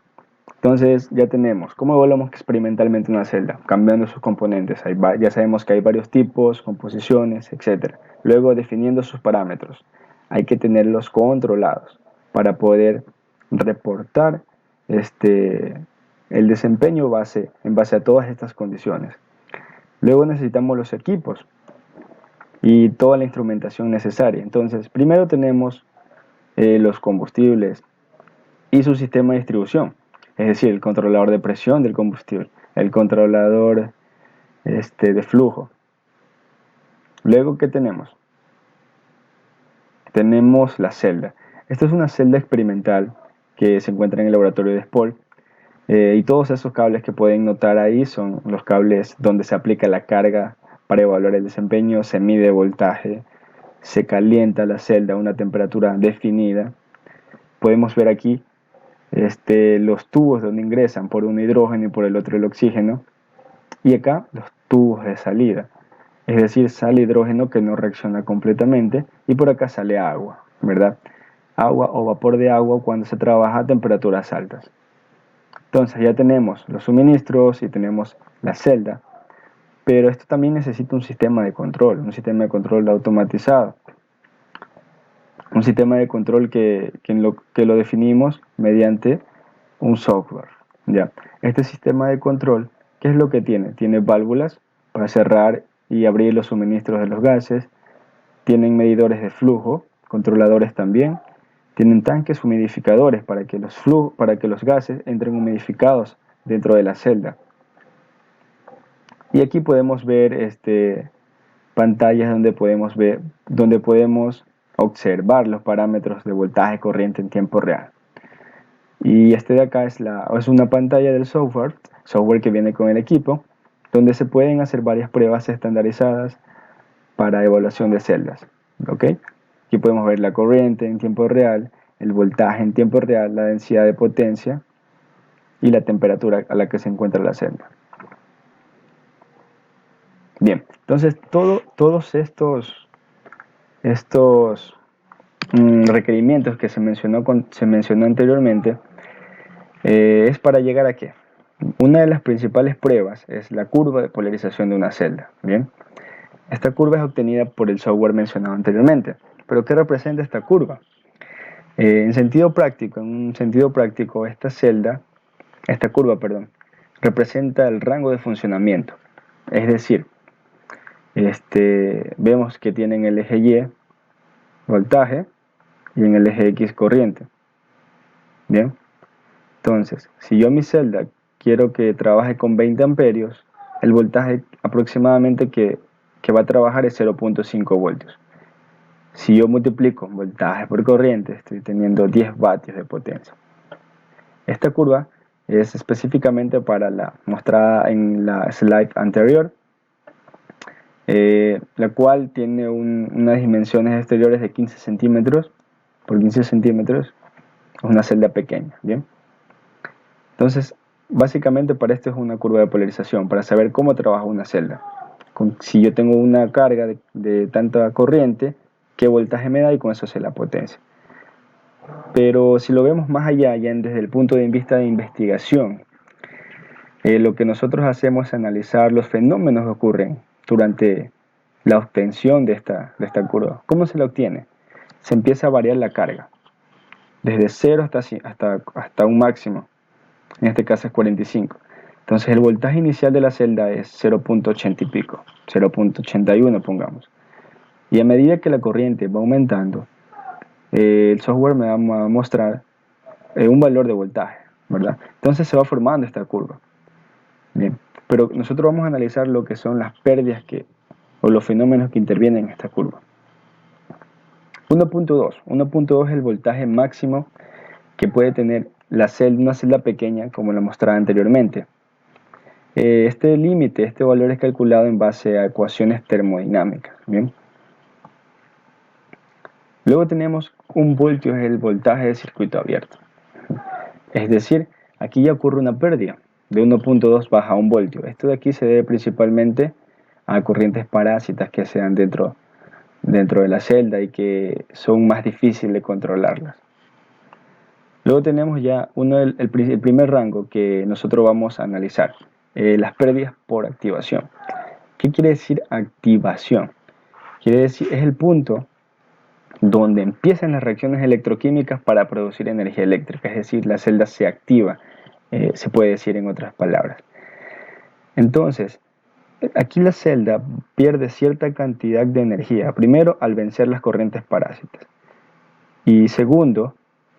[SPEAKER 1] Entonces ya tenemos cómo evaluamos experimentalmente una celda, cambiando sus componentes. Ya sabemos que hay varios tipos, composiciones, etc. Luego definiendo sus parámetros. Hay que tenerlos controlados para poder reportar el desempeño en base a todas estas condiciones. Luego necesitamos los equipos y toda la instrumentación necesaria. Entonces, primero tenemos los combustibles y su sistema de distribución, es decir, el controlador de presión del combustible, el controlador de flujo. Luego, ¿qué tenemos? Tenemos la celda. Esta es una celda experimental que se encuentra en el laboratorio de SPOL. Y todos esos cables que pueden notar ahí son los cables donde se aplica la carga para evaluar el desempeño, se mide voltaje, se calienta la celda a una temperatura definida. Podemos ver aquí los tubos donde ingresan por un hidrógeno y por el otro el oxígeno. Y acá los tubos de salida. Es decir, sale hidrógeno que no reacciona completamente y por acá sale agua, ¿verdad? Agua o vapor de agua cuando se trabaja a temperaturas altas. Entonces ya tenemos los suministros y tenemos la celda, pero esto también necesita un sistema de control automatizado, un sistema de control que lo definimos mediante un software. ¿Ya? Este sistema de control, ¿qué es lo que tiene? Tiene válvulas para cerrar y abrir los suministros de los gases, tienen medidores de flujo, controladores también, tienen tanques humidificadores para que los gases entren humidificados dentro de la celda. Y aquí podemos ver pantallas donde podemos observar los parámetros de voltaje corriente en tiempo real. Y este de acá es una pantalla del software que viene con el equipo, donde se pueden hacer varias pruebas estandarizadas para evaluación de celdas. ¿Okay? Aquí podemos ver la corriente en tiempo real, el voltaje en tiempo real, la densidad de potencia y la temperatura a la que se encuentra la celda. Bien, entonces todos estos requerimientos que se mencionó anteriormente es para llegar a qué. Una de las principales pruebas es la curva de polarización de una celda. Bien, esta curva es obtenida por el software mencionado anteriormente. ¿Pero qué representa esta curva? En un sentido práctico, esta curva, representa el rango de funcionamiento. Es decir, vemos que tiene en el eje Y voltaje y en el eje X corriente. Bien, entonces, si yo mi celda quiero que trabaje con 20 amperios, el voltaje aproximadamente que va a trabajar es 0.5 voltios. Si yo multiplico voltaje por corriente, estoy teniendo 10 vatios de potencia. Esta curva es específicamente para la mostrada en la slide anterior, la cual tiene unas dimensiones exteriores de 15 centímetros por 15 centímetros. Es una celda pequeña, ¿bien? Entonces, básicamente para esto es una curva de polarización, para saber cómo trabaja una celda. Si yo tengo una carga de tanta corriente, qué voltaje me da y con eso sé la potencia. Pero si lo vemos más allá, desde el punto de vista de investigación, lo que nosotros hacemos es analizar los fenómenos que ocurren durante la obtención de esta curva. ¿Cómo se la obtiene? Se empieza a variar la carga, desde 0 hasta un máximo, en este caso es 45. Entonces el voltaje inicial de la celda es 0.80 y pico, 0.81 pongamos. Y a medida que la corriente va aumentando, el software me va a mostrar un valor de voltaje, ¿verdad? Entonces se va formando esta curva. Bien, pero nosotros vamos a analizar lo que son las pérdidas o los fenómenos que intervienen en esta curva. 1.2 es el voltaje máximo que puede tener una celda pequeña como la mostraba anteriormente. Este límite, este valor es calculado en base a ecuaciones termodinámicas. Bien. Luego tenemos 1 voltio, es el voltaje de circuito abierto. Es decir, aquí ya ocurre una pérdida de 1.2 baja a 1 voltio. Esto de aquí se debe principalmente a corrientes parásitas que se dan dentro de la celda y que son más difíciles de controlarlas. Luego tenemos ya el primer rango que nosotros vamos a analizar, las pérdidas por activación. ¿Qué quiere decir activación? Quiere decir, es el punto donde empiezan las reacciones electroquímicas para producir energía eléctrica, es decir, la celda se activa, se puede decir en otras palabras. Entonces, aquí la celda pierde cierta cantidad de energía, primero al vencer las corrientes parásitas y segundo,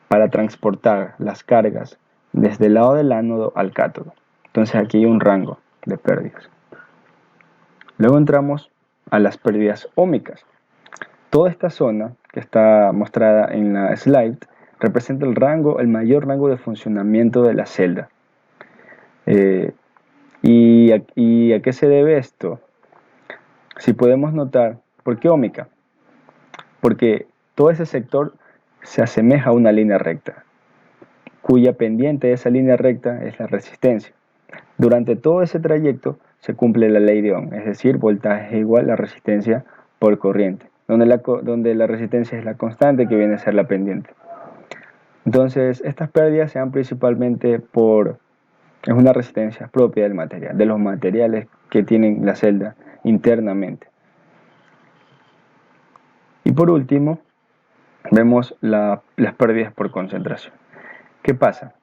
[SPEAKER 1] para transportar las cargas desde el lado del ánodo al cátodo. Entonces aquí hay un rango de pérdidas. Luego entramos a las pérdidas óhmicas. Toda esta zona que está mostrada en la slide representa el mayor rango de funcionamiento de la celda. ¿Y a qué se debe esto? Si podemos notar, ¿por qué óhmica? Porque todo ese sector se asemeja a una línea recta, cuya pendiente de esa línea recta es la resistencia. Durante todo ese trayecto se cumple la ley de Ohm, es decir, voltaje igual a resistencia por corriente, donde la resistencia es la constante que viene a ser la pendiente. Entonces, estas pérdidas se dan principalmente es una resistencia propia del material, de los materiales que tienen la celda internamente. Y por último, vemos las pérdidas por concentración. ¿Qué pasa?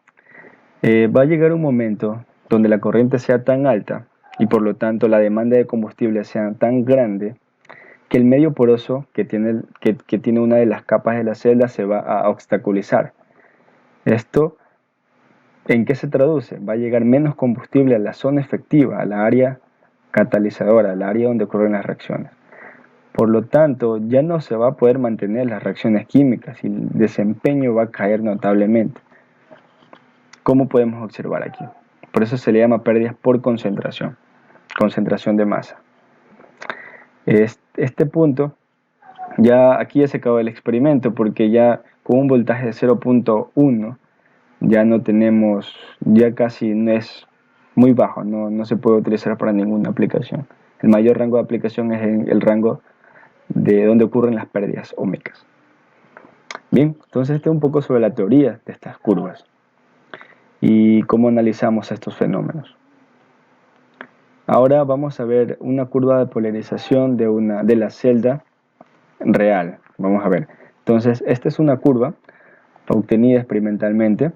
[SPEAKER 1] Va a llegar un momento donde la corriente sea tan alta y por lo tanto la demanda de combustible sea tan grande que el medio poroso que tiene una de las capas de la celda se va a obstaculizar. ¿Esto en qué se traduce? Va a llegar menos combustible a la zona efectiva, a la área catalizadora, al área donde ocurren las reacciones. Por lo tanto, ya no se va a poder mantener las reacciones químicas y el desempeño va a caer notablemente. ¿Cómo podemos observar aquí? Por eso se le llama pérdidas por concentración de masa. Este punto, aquí ya se acabó el experimento porque ya con un voltaje de 0.1 ya no tenemos, ya casi no es muy bajo, no se puede utilizar para ninguna aplicación. El mayor rango de aplicación es el rango de donde ocurren las pérdidas óhmicas. Bien, entonces este es un poco sobre la teoría de estas curvas y cómo analizamos estos fenómenos. Ahora vamos a ver una curva de polarización de la celda real. Vamos a ver. Entonces, esta es una curva obtenida experimentalmente,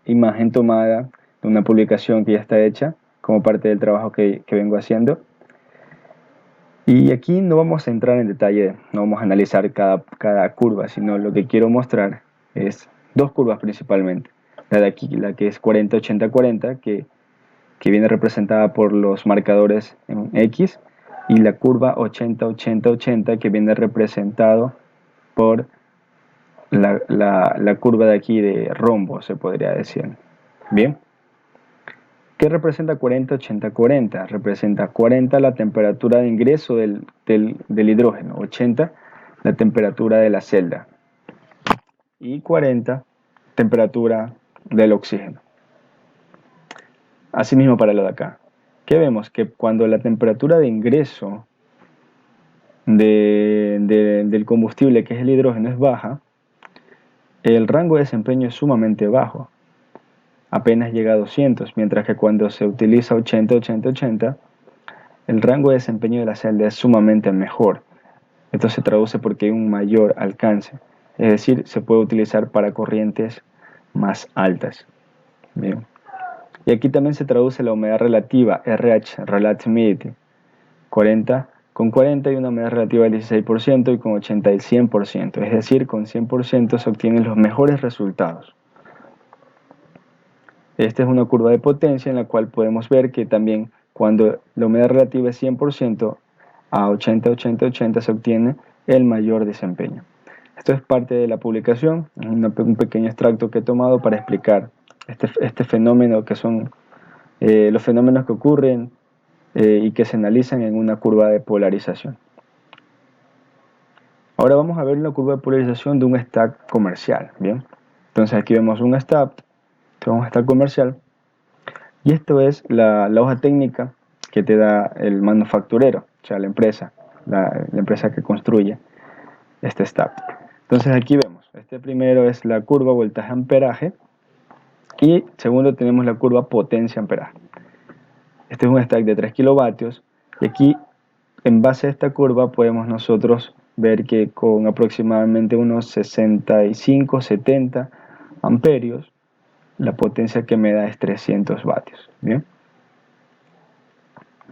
[SPEAKER 1] imagen tomada de una publicación que ya está hecha como parte del trabajo que vengo haciendo. Y aquí no vamos a entrar en detalle, no vamos a analizar cada curva, sino lo que quiero mostrar es dos curvas principalmente. La de aquí, la que es 40-80-40, que viene representada por los marcadores en X, y la curva 80-80-80, que viene representado por la curva de aquí de rombo, se podría decir. Bien. ¿Qué representa 40-80-40? Representa 40 la temperatura de ingreso del hidrógeno, 80 la temperatura de la celda y 40 temperatura del oxígeno. Asimismo para lo de acá. ¿Qué vemos? Que cuando la temperatura de ingreso del combustible, que es el hidrógeno, es baja, el rango de desempeño es sumamente bajo. Apenas llega a 200, mientras que cuando se utiliza 80-80-80, el rango de desempeño de la celda es sumamente mejor. Esto se traduce porque hay un mayor alcance, es decir, se puede utilizar para corrientes más altas. Bien. Y aquí también se traduce la humedad relativa, RH, Relative Humidity, con 40 hay una humedad relativa del 16% y con 80 el 100%, es decir, con 100% se obtienen los mejores resultados. Esta es una curva de potencia en la cual podemos ver que también cuando la humedad relativa es 100%, a 80-80-80 se obtiene el mayor desempeño. Esto es parte de la publicación, un pequeño extracto que he tomado para explicar este fenómeno que son los fenómenos que ocurren y que se analizan en una curva de polarización. Ahora vamos a ver la curva de polarización de un stack comercial. Bien, entonces aquí vemos un stack comercial. Y esto es la hoja técnica que te da el manufacturero, o sea, la empresa que construye este stack. Entonces aquí vemos Este primero es la curva voltaje-amperaje y segundo tenemos la curva potencia-amperaje. Este es un stack de 3 kilovatios y aquí en base a esta curva podemos nosotros ver que con aproximadamente unos 65-70 amperios la potencia que me da es 300 vatios. ¿Bien?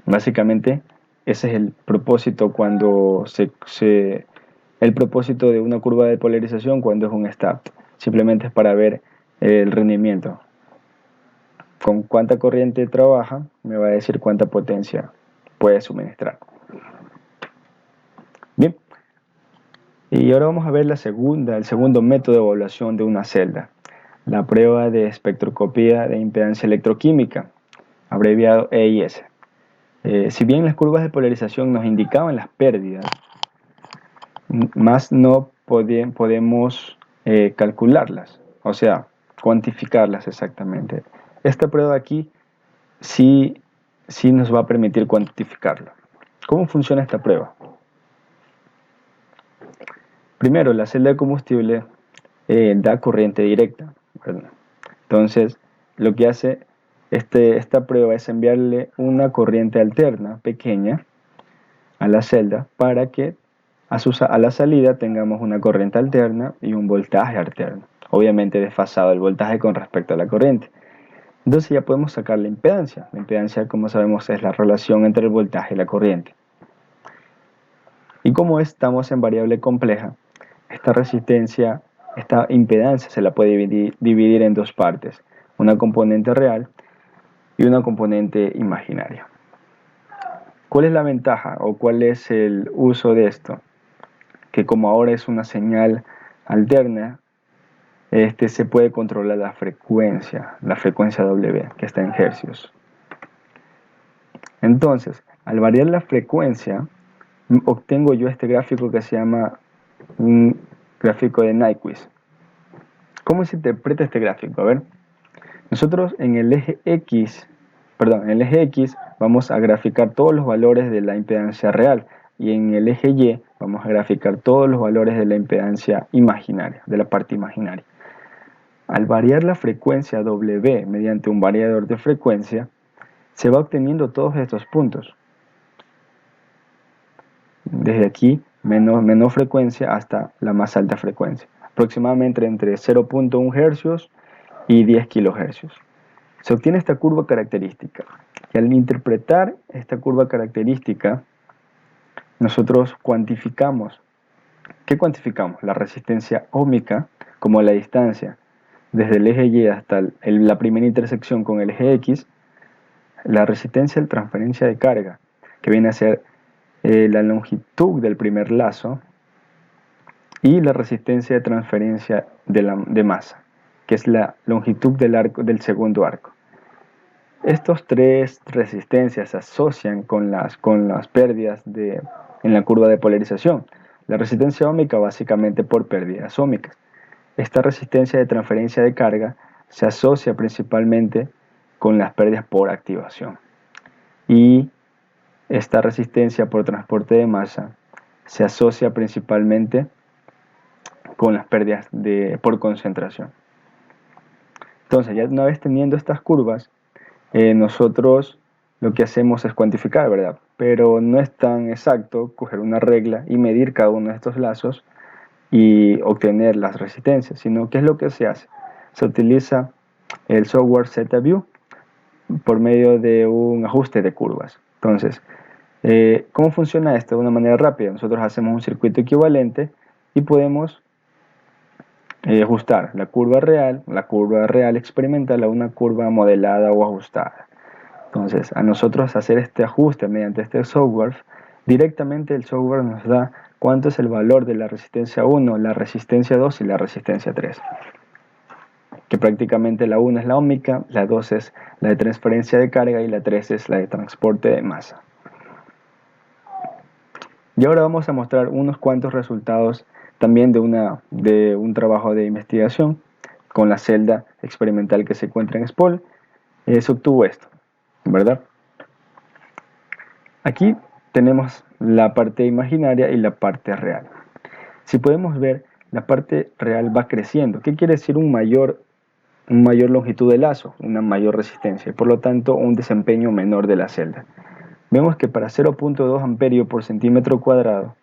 [SPEAKER 1] Básicamente ese es el propósito el propósito de una curva de polarización cuando es un step. Simplemente es para ver el rendimiento. Con cuánta corriente trabaja, me va a decir cuánta potencia puede suministrar. Bien, y ahora vamos a ver el segundo método de evaluación de una celda, la prueba de espectroscopía de impedancia electroquímica, abreviado EIS. Si bien las curvas de polarización nos indicaban las pérdidas, más no podemos calcularlas, o sea, cuantificarlas exactamente. Esta prueba aquí sí nos va a permitir cuantificarlo. ¿Cómo funciona esta prueba? Primero, la celda de combustible da corriente directa, ¿verdad? Entonces, lo que hace esta prueba es enviarle una corriente alterna pequeña a la celda para que a la salida tengamos una corriente alterna y un voltaje alterno. Obviamente desfasado el voltaje con respecto a la corriente. Entonces ya podemos sacar la impedancia. La impedancia, como sabemos, es la relación entre el voltaje y la corriente. Y como estamos en variable compleja, esta impedancia se la puede dividir en dos partes. Una componente real y una componente imaginaria. ¿Cuál es la ventaja o cuál es el uso de esto? Que como ahora es una señal alterna, se puede controlar la frecuencia W, que está en hercios. Entonces, al variar la frecuencia, obtengo yo este gráfico que se llama un gráfico de Nyquist. ¿Cómo se interpreta este gráfico? A ver, nosotros en el eje X vamos a graficar todos los valores de la impedancia real y en el eje Y vamos a graficar todos los valores de la impedancia imaginaria, de la parte imaginaria. Al variar la frecuencia W mediante un variador de frecuencia, se va obteniendo todos estos puntos. Desde aquí, menor frecuencia hasta la más alta frecuencia, aproximadamente entre 0.1 Hz y 10 kHz. Se obtiene esta curva característica. Y al interpretar esta curva característica, nosotros cuantificamos. ¿Qué cuantificamos? La resistencia óhmica, como la distancia desde el eje Y hasta la primera intersección con el eje X, la resistencia de transferencia de carga, que viene a ser la longitud del primer lazo, y la resistencia de transferencia de masa, que es la longitud del segundo arco. Estos tres resistencias se asocian con las pérdidas en la curva de polarización. La resistencia óhmica básicamente por pérdidas óhmicas. Esta resistencia de transferencia de carga se asocia principalmente con las pérdidas por activación. Y esta resistencia por transporte de masa se asocia principalmente con las pérdidas por concentración. Entonces, ya una vez teniendo estas curvas, nosotros lo que hacemos es cuantificar, ¿verdad? Pero no es tan exacto coger una regla y medir cada uno de estos lazos y obtener las resistencias, sino ¿qué es lo que se hace? Se utiliza el software ZView por medio de un ajuste de curvas. Entonces, ¿cómo funciona esto? De una manera rápida. Nosotros hacemos un circuito equivalente y podemos ajustar la curva real experimental a una curva modelada o ajustada. Entonces, a nosotros hacer este ajuste mediante este software, directamente el software nos da cuánto es el valor de la resistencia 1, la resistencia 2 y la resistencia 3. Que prácticamente la 1 es la óhmica, la 2 es la de transferencia de carga y la 3 es la de transporte de masa. Y ahora vamos a mostrar unos cuantos resultados también de un trabajo de investigación con la celda experimental que se encuentra en SPOL. Se obtuvo esto, ¿verdad? Aquí tenemos la parte imaginaria y la parte real. Si podemos ver, la parte real va creciendo. ¿Qué quiere decir un mayor longitud de lazo? Una mayor resistencia y por lo tanto un desempeño menor de la celda. Vemos que para 0.2 amperio por centímetro cuadrado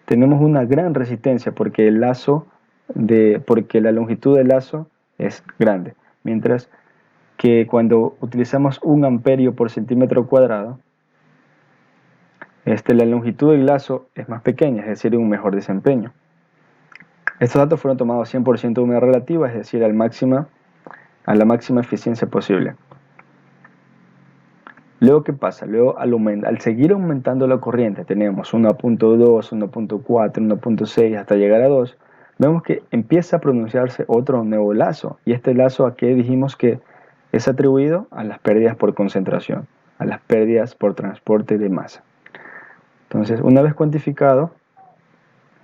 [SPEAKER 1] tenemos una gran resistencia porque porque la longitud del lazo es grande, mientras que cuando utilizamos 1 amperio por centímetro cuadrado, la longitud del lazo es más pequeña, es decir, un mejor desempeño. Estos datos fueron tomados 100% de humedad relativa, es decir, a la máxima eficiencia posible. Luego, ¿qué pasa? Luego, al seguir aumentando la corriente, tenemos 1.2, 1.4, 1.6 hasta llegar a 2, vemos que empieza a pronunciarse otro nuevo lazo. ¿Y este lazo a qué dijimos que es atribuido? A las pérdidas por concentración, a las pérdidas por transporte de masa. Entonces, una vez cuantificado,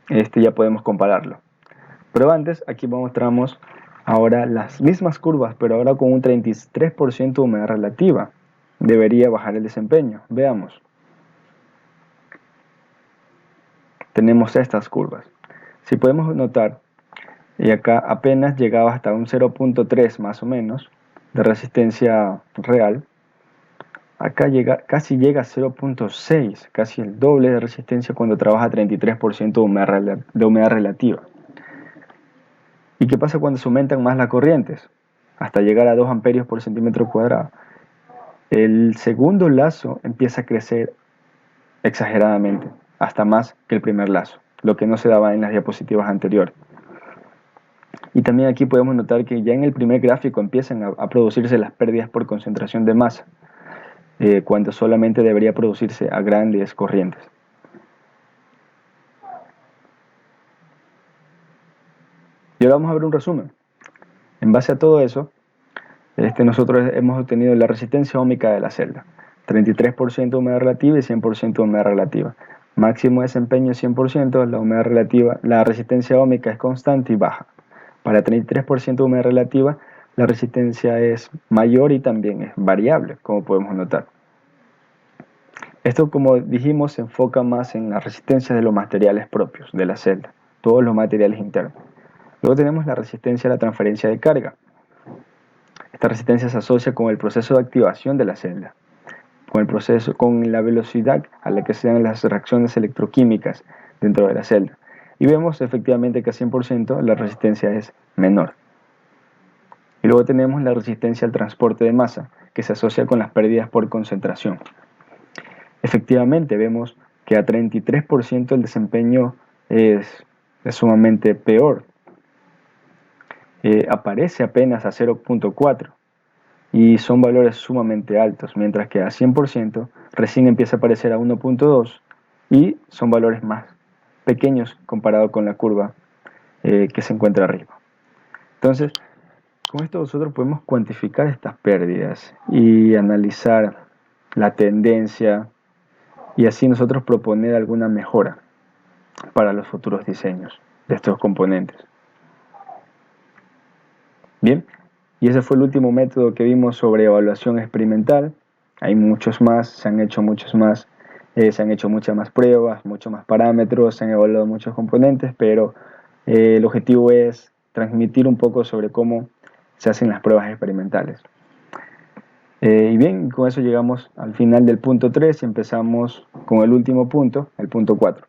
[SPEAKER 1] ya podemos compararlo. Pero antes, aquí mostramos ahora las mismas curvas, pero ahora con un 33% de humedad relativa. Debería bajar el desempeño. Veamos. Tenemos estas curvas. Si podemos notar, y acá apenas llegaba hasta un 0.3 más o menos de resistencia real. Acá casi llega a 0.6, casi el doble de resistencia cuando trabaja 33% de humedad relativa. ¿Y qué pasa cuando se aumentan más las corrientes? Hasta llegar a 2 amperios por centímetro cuadrado. El segundo lazo empieza a crecer exageradamente, hasta más que el primer lazo, lo que no se daba en las diapositivas anteriores. Y también aquí podemos notar que ya en el primer gráfico empiezan a producirse las pérdidas por concentración de masa, cuando solamente debería producirse a grandes corrientes. Y ahora vamos a ver un resumen. En base a todo eso, nosotros hemos obtenido la resistencia óhmica de la celda. 33% de humedad relativa y 100% de humedad relativa. Máximo desempeño 100%, la resistencia óhmica es constante y baja. Para 33% de humedad relativa, la resistencia es mayor y también es variable, como podemos notar. Esto, como dijimos, se enfoca más en la resistencia de los materiales propios de la celda, todos los materiales internos. Luego tenemos la resistencia a la transferencia de carga. Esta resistencia se asocia con el proceso de activación de la celda, con la velocidad a la que se dan las reacciones electroquímicas dentro de la celda. Y vemos efectivamente que a 100% la resistencia es menor. Y luego tenemos la resistencia al transporte de masa, que se asocia con las pérdidas por concentración. Efectivamente vemos que a 33% el desempeño es sumamente peor. Aparece apenas a 0.4 y son valores sumamente altos, mientras que a 100% recién empieza a aparecer a 1.2 y son valores más pequeños comparado con la curva que se encuentra arriba. Entonces, con esto nosotros podemos cuantificar estas pérdidas y analizar la tendencia y así nosotros proponer alguna mejora para los futuros diseños de estos componentes. Bien, y ese fue el último método que vimos sobre evaluación experimental. Hay muchos más, se han hecho muchos más, se han hecho muchas más pruebas, muchos más parámetros, se han evaluado muchos componentes, pero el objetivo es transmitir un poco sobre cómo se hacen las pruebas experimentales. Y bien, con eso llegamos al final del punto 3 y empezamos con el último punto, el punto 4.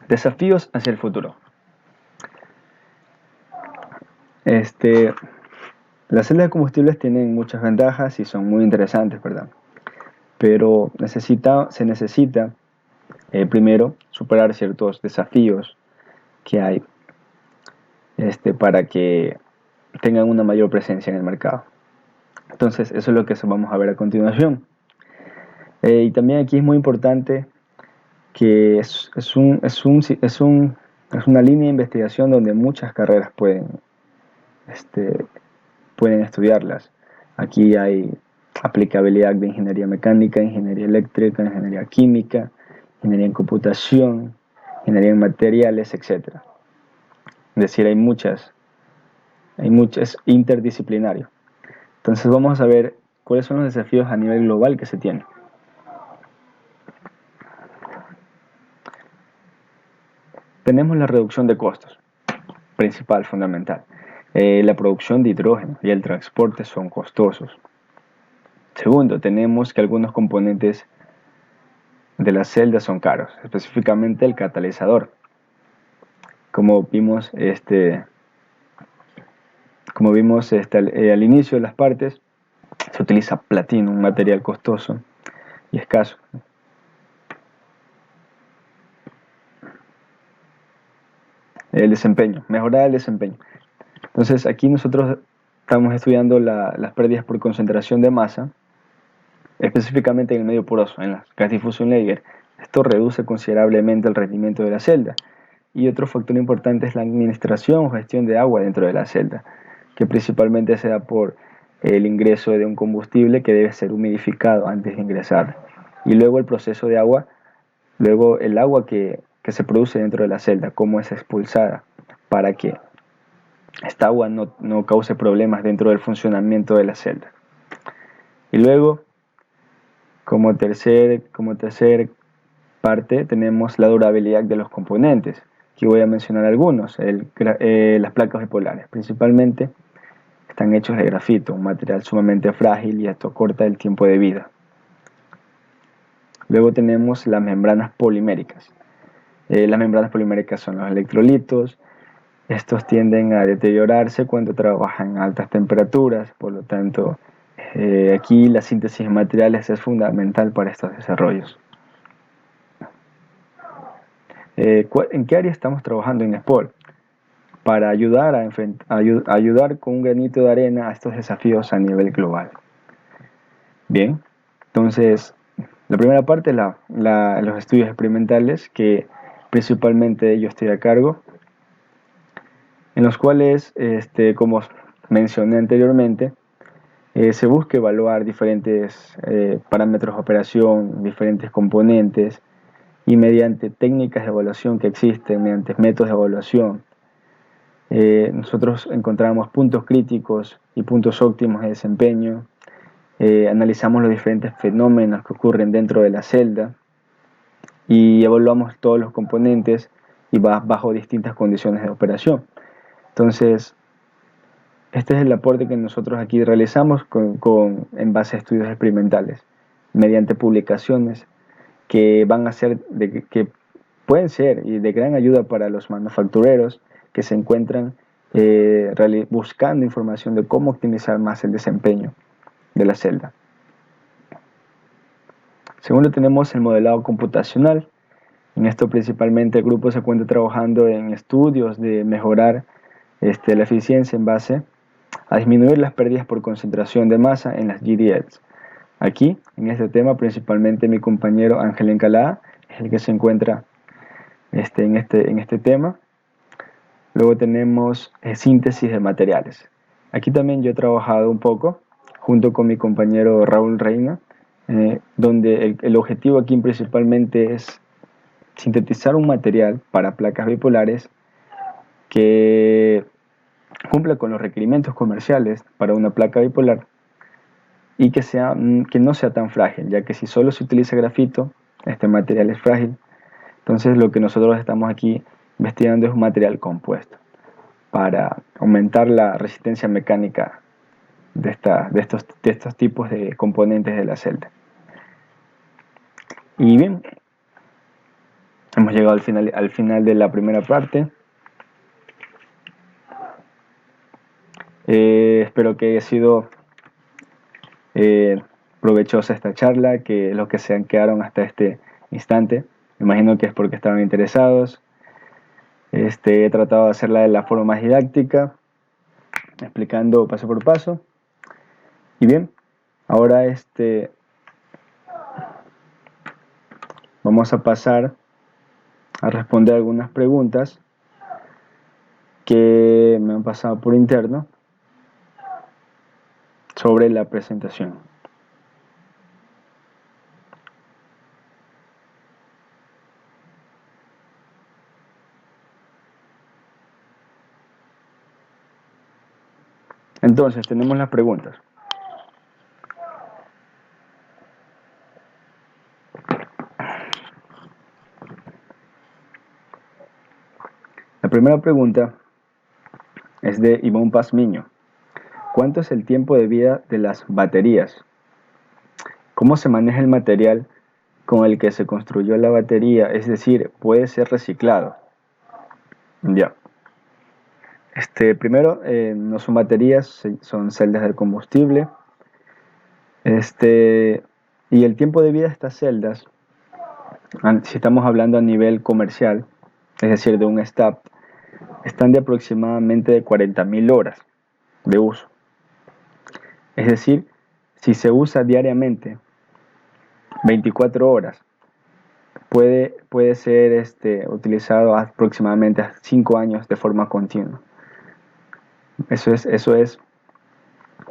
[SPEAKER 1] Desafíos hacia el futuro. Las celdas de combustibles tienen muchas ventajas y son muy interesantes, ¿verdad? Pero se necesita primero superar ciertos desafíos que hay para que tengan una mayor presencia en el mercado. Entonces, eso es lo que vamos a ver a continuación. Y también aquí es muy importante que es una línea de investigación donde muchas carreras pueden estudiarlas. Aquí hay aplicabilidad de ingeniería mecánica, ingeniería eléctrica, ingeniería química, ingeniería en computación, ingeniería en materiales, etc. Es decir, es interdisciplinario. Entonces vamos a ver cuáles son los desafíos a nivel global que se tienen. Tenemos la reducción de costos, principal, fundamental. La producción de hidrógeno y el transporte son costosos. Segundo, tenemos que algunos componentes de la celda son caros, específicamente el catalizador. Como vimos, al inicio de las partes, se utiliza platino, un material costoso y escaso. El desempeño, mejorar el desempeño. Entonces aquí nosotros estamos estudiando las pérdidas por concentración de masa, específicamente en el medio poroso, en la gas difusión Lager. Esto reduce considerablemente el rendimiento de la celda. Y otro factor importante es la administración o gestión de agua dentro de la celda, que principalmente se da por el ingreso de un combustible que debe ser humidificado antes de ingresar. Y luego el proceso de agua, luego el agua que se produce dentro de la celda, cómo es expulsada, para que esta agua no cause problemas dentro del funcionamiento de la celda. Y luego, como tercer parte, tenemos la durabilidad de los componentes. Aquí voy a mencionar algunos. Las placas bipolares, principalmente, están hechos de grafito, un material sumamente frágil y esto corta el tiempo de vida. Luego tenemos las membranas poliméricas. Las membranas poliméricas son los electrolitos. Estos tienden a deteriorarse cuando trabajan a altas temperaturas, por lo tanto, aquí la síntesis de materiales es fundamental para estos desarrollos. ¿En qué área estamos trabajando en SPOL? Para ayudar con un granito de arena a estos desafíos a nivel global. Bien, entonces, la primera parte es los estudios experimentales, que principalmente yo estoy a cargo, en los cuales, como mencioné anteriormente, se busca evaluar diferentes parámetros de operación, diferentes componentes, y mediante técnicas de evaluación que existen, mediante métodos de evaluación, nosotros encontramos puntos críticos y puntos óptimos de desempeño, analizamos los diferentes fenómenos que ocurren dentro de la celda y evaluamos todos los componentes y bajo distintas condiciones de operación. Entonces, este es el aporte que nosotros aquí realizamos en base a estudios experimentales, mediante publicaciones que van a ser, que pueden ser y de gran ayuda para los manufactureros que se encuentran buscando información de cómo optimizar más el desempeño de la celda. Segundo, tenemos el modelado computacional. En esto principalmente el grupo se encuentra trabajando en estudios de mejorar la eficiencia en base a disminuir las pérdidas por concentración de masa en las GDLs. Aquí, en este tema, principalmente mi compañero Ángel Encalada es el que se encuentra en este tema. Luego tenemos síntesis de materiales. Aquí también yo he trabajado un poco junto con mi compañero Raúl Reina, donde el objetivo aquí principalmente es sintetizar un material para placas bipolares que cumpla con los requerimientos comerciales para una placa bipolar y que no sea tan frágil, ya que si solo se utiliza grafito, este material es frágil. Entonces lo que nosotros estamos aquí investigando es un material compuesto para aumentar la resistencia mecánica de estos tipos de componentes de la celda. Y bien, hemos llegado al final de la primera parte. Espero que haya sido provechosa esta charla, que los que se quedaron hasta este instante, me imagino que es porque estaban interesados. He tratado de hacerla de la forma más didáctica, explicando paso por paso. Y bien, ahora vamos a pasar a responder algunas preguntas que me han pasado por interno sobre la presentación. Entonces, tenemos las preguntas. La primera pregunta es de Ivonne Pazmiño. ¿Cuánto es el tiempo de vida de las baterías? ¿Cómo se maneja el material con el que se construyó la batería? Es decir, ¿puede ser reciclado? Ya. Primero, no son baterías, son celdas de combustible. Y el tiempo de vida de estas celdas, si estamos hablando a nivel comercial, es decir, de un stop, están de aproximadamente de 40.000 horas de uso. Es decir, si se usa diariamente 24 horas, puede ser utilizado aproximadamente a 5 años de forma continua. Eso es,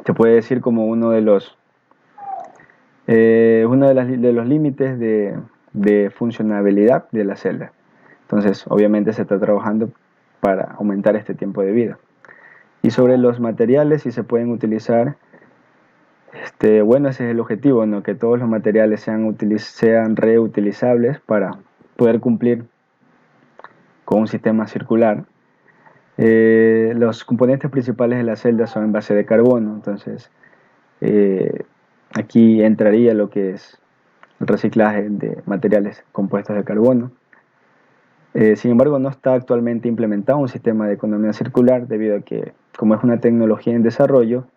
[SPEAKER 1] se puede decir como uno de los límites de funcionabilidad de la celda. Entonces, obviamente se está trabajando para aumentar este tiempo de vida. Y sobre los materiales, si se pueden utilizar, bueno, ese es el objetivo, ¿no? Que todos los materiales sean reutilizables para poder cumplir con un sistema circular. Los componentes principales de la celda son en base de carbono, entonces aquí entraría lo que es el reciclaje de materiales compuestos de carbono. Sin embargo, no está actualmente implementado un sistema de economía circular debido a que, como es una tecnología en desarrollo,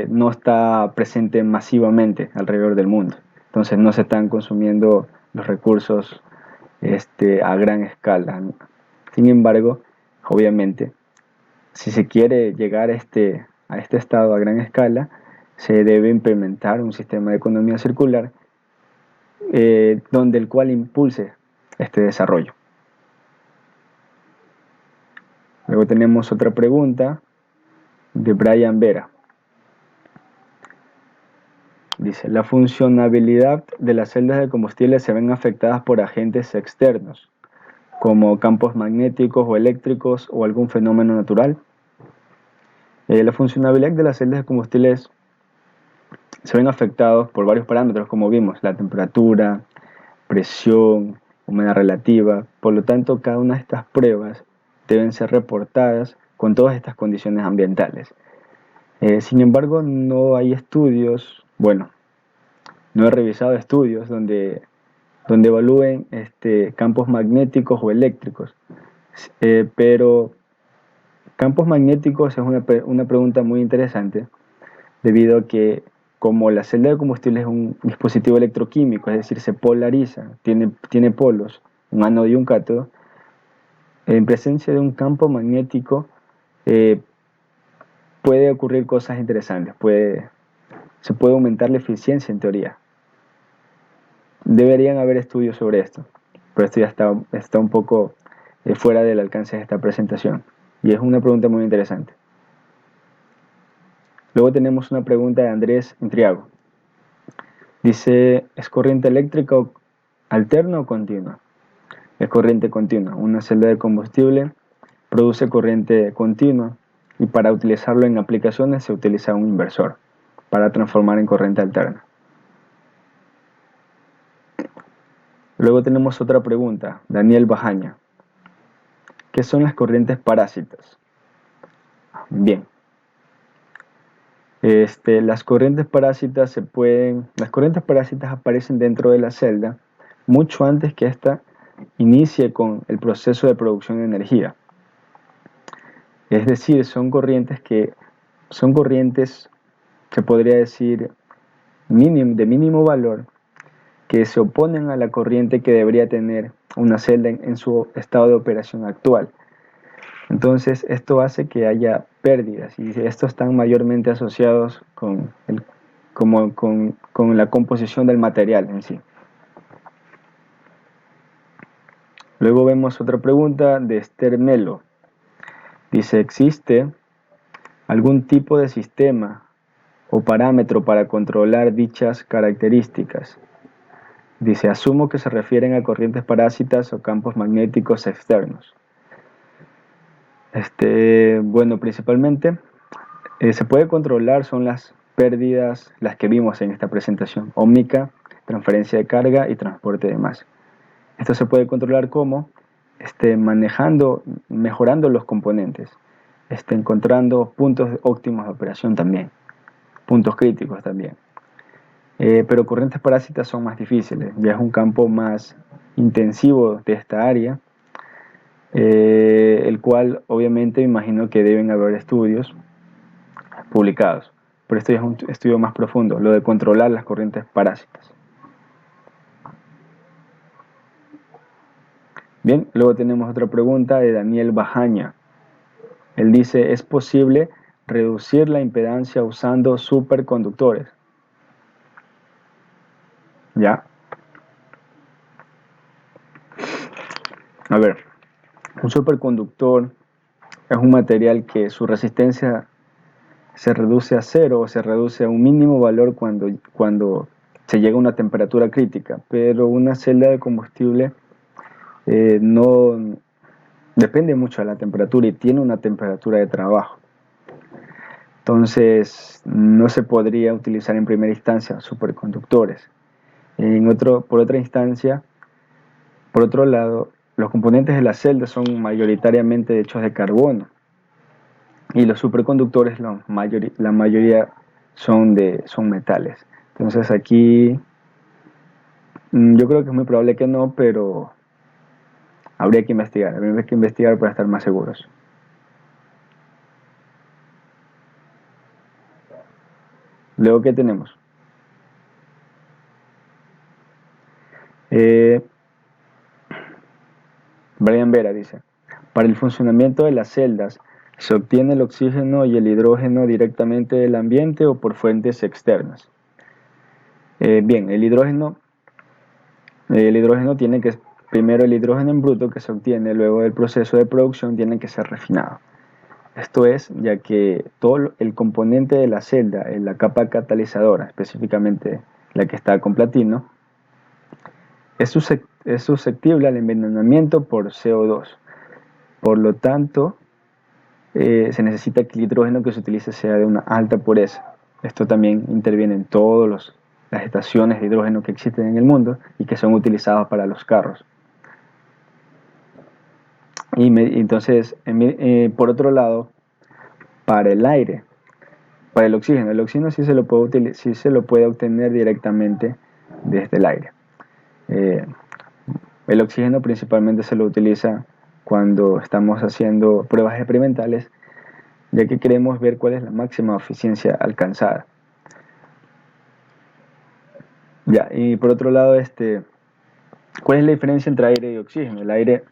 [SPEAKER 1] no está presente masivamente alrededor del mundo. Entonces no se están consumiendo los recursos a gran escala. Sin embargo, obviamente, si se quiere llegar a este estado a gran escala, se debe implementar un sistema de economía circular donde el cual impulse este desarrollo. Luego tenemos otra pregunta de Brian Vera. Dice, la funcionabilidad de las celdas de combustible se ven afectadas por agentes externos, como campos magnéticos o eléctricos o algún fenómeno natural. La funcionabilidad de las celdas de combustible se ven afectados por varios parámetros, como vimos, la temperatura, presión, humedad relativa. Por lo tanto, cada una de estas pruebas deben ser reportadas con todas estas condiciones ambientales. Sin embargo, no hay estudios, bueno, no he revisado estudios donde evalúen campos magnéticos o eléctricos. Pero campos magnéticos es una pregunta muy interesante debido a que como la celda de combustible es un dispositivo electroquímico, es decir, se polariza, tiene polos, un ánodo y un cátodo, en presencia de un campo magnético puede ocurrir cosas interesantes, se puede aumentar la eficiencia en teoría. Deberían haber estudios sobre esto, pero esto ya está un poco fuera del alcance de esta presentación y es una pregunta muy interesante. Luego tenemos una pregunta de Andrés Intriago. Dice, ¿es corriente eléctrica alterna o continua? Es corriente continua. Una celda de combustible produce corriente continua y para utilizarlo en aplicaciones se utiliza un inversor para transformar en corriente alterna. Luego tenemos otra pregunta, Daniel Bajaña. ¿Qué son las corrientes parásitas? Bien. Las corrientes parásitas aparecen dentro de la celda mucho antes que ésta inicie con el proceso de producción de energía. Es decir, son corrientes, se podría decir, de mínimo valor, que se oponen a la corriente que debería tener una celda en su estado de operación actual. Entonces, esto hace que haya pérdidas y estos están mayormente asociados con la composición del material en sí. Luego vemos otra pregunta de Esther Melo. Dice, ¿existe algún tipo de sistema o parámetro para controlar dichas características? Dice, asumo que se refieren a corrientes parásitas o campos magnéticos externos. Bueno, principalmente se puede controlar son las pérdidas, las que vimos en esta presentación, ómmica, transferencia de carga y transporte de masa. Esto se puede controlar como mejorando los componentes, encontrando puntos óptimos de operación también, puntos críticos también. Pero corrientes parásitas son más difíciles, ya es un campo más intensivo de esta área, el cual obviamente me imagino que deben haber estudios publicados, pero esto ya es un estudio más profundo, lo de controlar las corrientes parásitas. Bien, luego tenemos otra pregunta de Daniel Bajaña. Él dice, ¿es posible reducir la impedancia usando superconductores? ¿Ya? A ver, un superconductor es un material que su resistencia se reduce a cero o se reduce a un mínimo valor cuando se llega a una temperatura crítica, pero una celda de combustible no depende mucho de la temperatura y tiene una temperatura de trabajo. Entonces, no se podría utilizar en primera instancia superconductores. Por otra instancia, por otro lado, los componentes de la celda son mayoritariamente hechos de carbono y los superconductores, la mayoría son metales. Entonces aquí yo creo que es muy probable que no, pero habría que investigar para estar más seguros. Luego, ¿qué tenemos? Brian Vera dice, para el funcionamiento de las celdas, ¿se obtiene el oxígeno y el hidrógeno directamente del ambiente o por fuentes externas? Bien, el hidrógeno tiene que, primero el hidrógeno en bruto que se obtiene luego del proceso de producción tiene que ser refinado. Esto es, ya que todo el componente de la celda, en la capa catalizadora, específicamente la que está con platino, es susceptible al envenenamiento por CO2. Por lo tanto, se necesita que el hidrógeno que se utilice sea de una alta pureza. Esto también interviene en todas las estaciones de hidrógeno que existen en el mundo y que son utilizadas para los carros. Entonces, por otro lado, para el aire, para el oxígeno sí se lo puede obtener directamente desde el aire. El oxígeno principalmente se lo utiliza cuando estamos haciendo pruebas experimentales, ya que queremos ver cuál es la máxima eficiencia alcanzada. Ya, y por otro lado, ¿cuál es la diferencia entre aire y oxígeno? El aire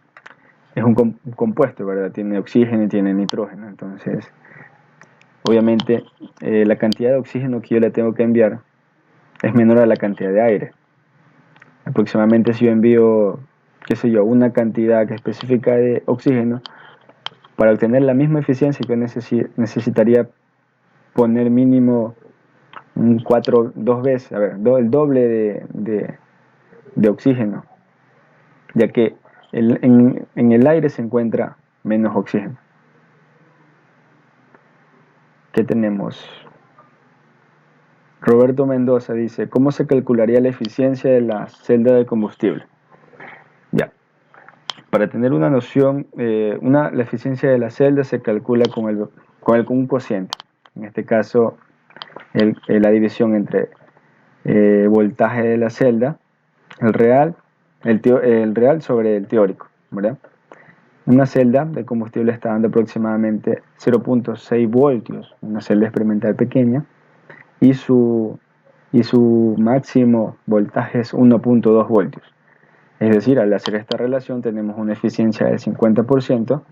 [SPEAKER 1] es un compuesto, ¿verdad? Tiene oxígeno y tiene nitrógeno. Entonces, obviamente, la cantidad de oxígeno que yo le tengo que enviar es menor a la cantidad de aire. Aproximadamente si yo envío, qué sé yo, una cantidad específica de oxígeno, para obtener la misma eficiencia yo necesitaría poner mínimo dos veces, el doble de oxígeno, ya que en el aire se encuentra menos oxígeno. ¿Qué tenemos? Roberto Mendoza dice, ¿cómo se calcularía la eficiencia de la celda de combustible? Ya, para tener una noción, la eficiencia de la celda se calcula con un cociente. En este caso, la división entre voltaje de la celda, el real sobre el teórico, ¿verdad? Una celda de combustible está dando aproximadamente 0.6 voltios, una celda experimental pequeña, y su máximo voltaje es 1.2 voltios. Es decir, al hacer esta relación tenemos una eficiencia del 50%,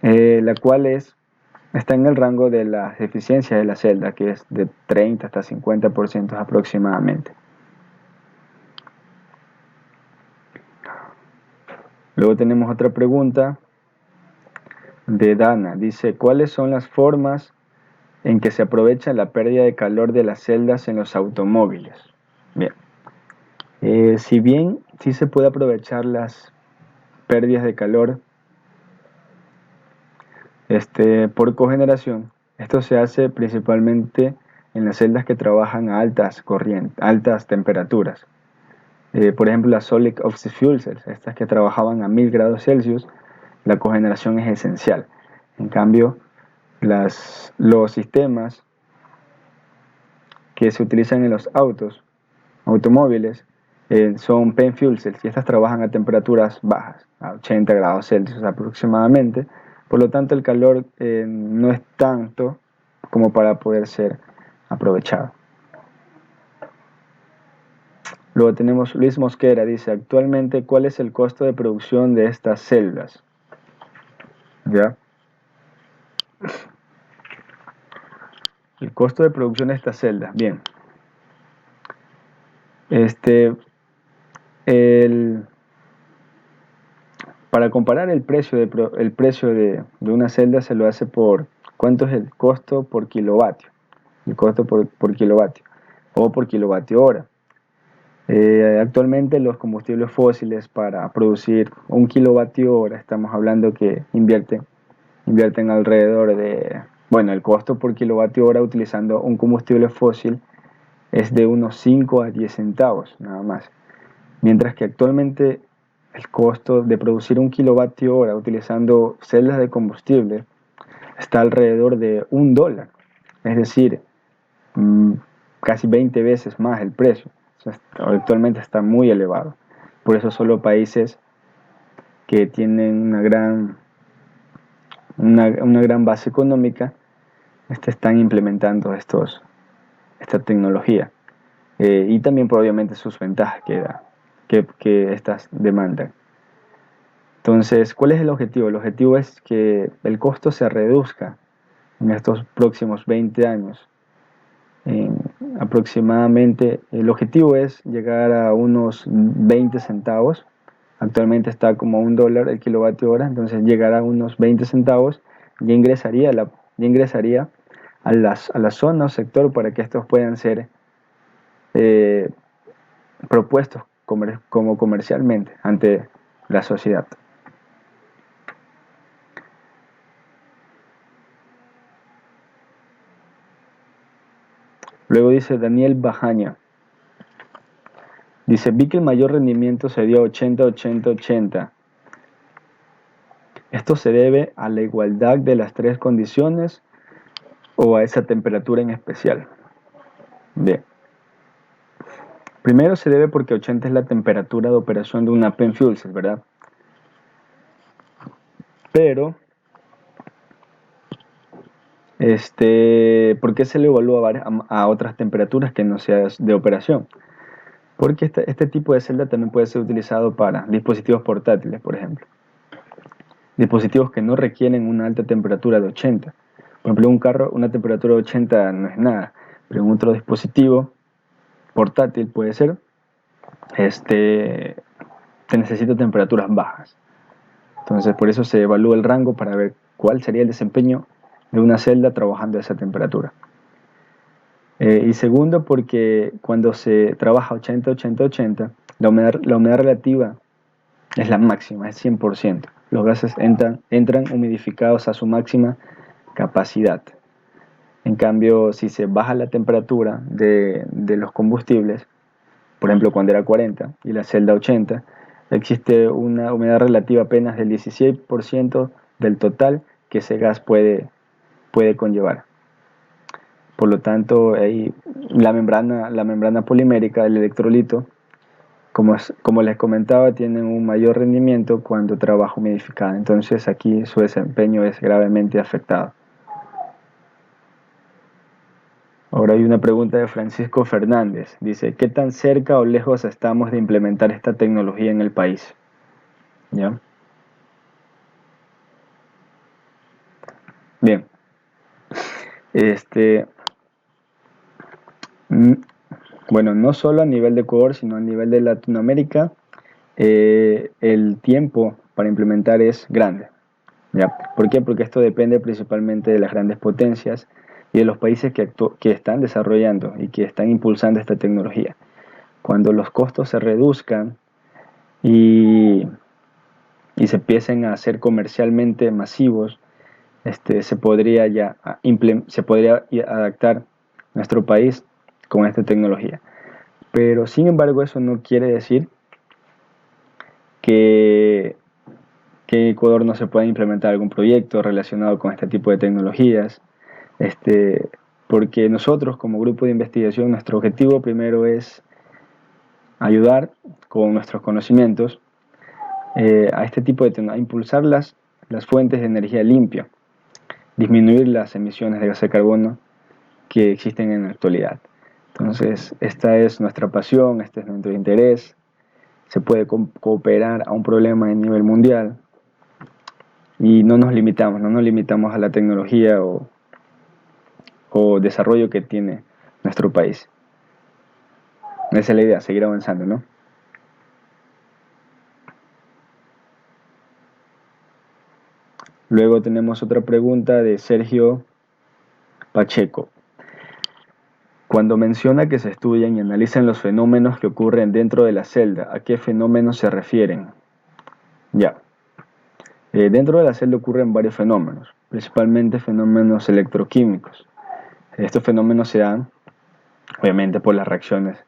[SPEAKER 1] la cual está en el rango de la eficiencia de la celda, que es de 30 hasta 50% aproximadamente. Luego tenemos otra pregunta de Dana. Dice, ¿cuáles son las formas en que se aprovecha la pérdida de calor de las celdas en los automóviles? Bien. Si bien sí se puede aprovechar las pérdidas de calor por cogeneración, esto se hace principalmente en las celdas que trabajan a altas temperaturas. Por ejemplo, las Solid Oxide Fuel Cells, estas que trabajaban a 1000 grados Celsius, la cogeneración es esencial. En cambio, los sistemas que se utilizan en los automóviles, son PEM Fuel Cells y estas trabajan a temperaturas bajas, a 80 grados Celsius aproximadamente. Por lo tanto, el calor no es tanto como para poder ser aprovechado. Luego tenemos Luis Mosquera, dice, actualmente, ¿cuál es el costo de producción de estas celdas? ¿Ya? El costo de producción de estas celdas, bien. El, para comparar el precio de una celda se lo hace por cuánto es el costo por kilovatio, el costo por kilovatio o por kilovatio hora. Actualmente los combustibles fósiles para producir 1 kilovatio hora, estamos hablando que invierten alrededor de, bueno, el costo por kilovatio hora utilizando un combustible fósil es de unos 5 a 10 centavos nada más. Mientras que actualmente el costo de producir 1 kilovatio hora utilizando celdas de combustible está alrededor de $1, es decir, casi 20 veces más el precio. O sea, actualmente está muy elevado. Por eso solo países que tienen una gran base económica están implementando esta tecnología. Y también por obviamente sus ventajas que estas demandan. Entonces, ¿cuál es el objetivo? El objetivo es que el costo se reduzca en estos próximos 20 años. Aproximadamente, el objetivo es llegar a unos 20 centavos. Actualmente está como a $1 el kilovatio hora, entonces llegar a unos 20 centavos ya ingresaría a la zona o sector para que estos puedan ser eh, propuestos como comercialmente ante la sociedad. Luego dice Daniel Bajaña, dice, vi que el mayor rendimiento se dio 80-80-80. ¿Esto se debe a la igualdad de las tres condiciones o a esa temperatura en especial? Bien. Primero se debe porque 80 es la temperatura de operación de una PEM Fuel Cell, ¿verdad? Pero, ¿por qué se le evalúa a otras temperaturas que no sean de operación? Porque este tipo de celda también puede ser utilizado para dispositivos portátiles, por ejemplo. Dispositivos que no requieren una alta temperatura de 80. Por ejemplo, un carro, una temperatura de 80 no es nada, pero en otro dispositivo portátil puede ser, te necesita temperaturas bajas. Entonces, por eso se evalúa el rango para ver cuál sería el desempeño de una celda trabajando a esa temperatura. Y segundo, porque cuando se trabaja 80-80-80, la humedad relativa es la máxima, es 100%. Los gases entran humidificados a su máxima capacidad. En cambio, si se baja la temperatura de los combustibles, por ejemplo, cuando era 40 y la celda 80, existe una humedad relativa apenas del 16% del total que ese gas puede conllevar. Por lo tanto, la membrana polimérica, el electrolito, como les comentaba, tienen un mayor rendimiento cuando trabaja humidificada. Entonces aquí su desempeño es gravemente afectado. Ahora hay una pregunta de Francisco Fernández. Dice, ¿qué tan cerca o lejos estamos de implementar esta tecnología en el país? ¿Ya? Bien. Mm, bueno, no solo a nivel de Ecuador, sino a nivel de Latinoamérica, el tiempo para implementar es grande. ¿Ya? ¿Por qué? Porque esto depende principalmente de las grandes potencias y de los países que están desarrollando y que están impulsando esta tecnología. Cuando los costos se reduzcan y, y se empiecen a hacer comercialmente masivos, se podría adaptar nuestro país con esta tecnología. Pero sin embargo eso no quiere decir que, que en Ecuador no se pueda implementar algún proyecto relacionado con este tipo de tecnologías, este, porque nosotros como grupo de investigación, nuestro objetivo primero es ayudar con nuestros conocimientos a este tipo de a impulsar las fuentes de energía limpia, disminuir las emisiones de gas de carbono que existen en la actualidad. Entonces, esta es nuestra pasión, este es nuestro interés. Se puede cooperar a un problema a nivel mundial y no nos limitamos a la tecnología o desarrollo que tiene nuestro país. Esa es la idea, seguir avanzando, ¿no? Luego tenemos otra pregunta de Sergio Pacheco. Cuando menciona que se estudian y analizan los fenómenos que ocurren dentro de la celda, ¿a qué fenómenos se refieren? Ya. Dentro de la celda ocurren varios fenómenos, principalmente fenómenos electroquímicos. Estos fenómenos se dan, obviamente, por las reacciones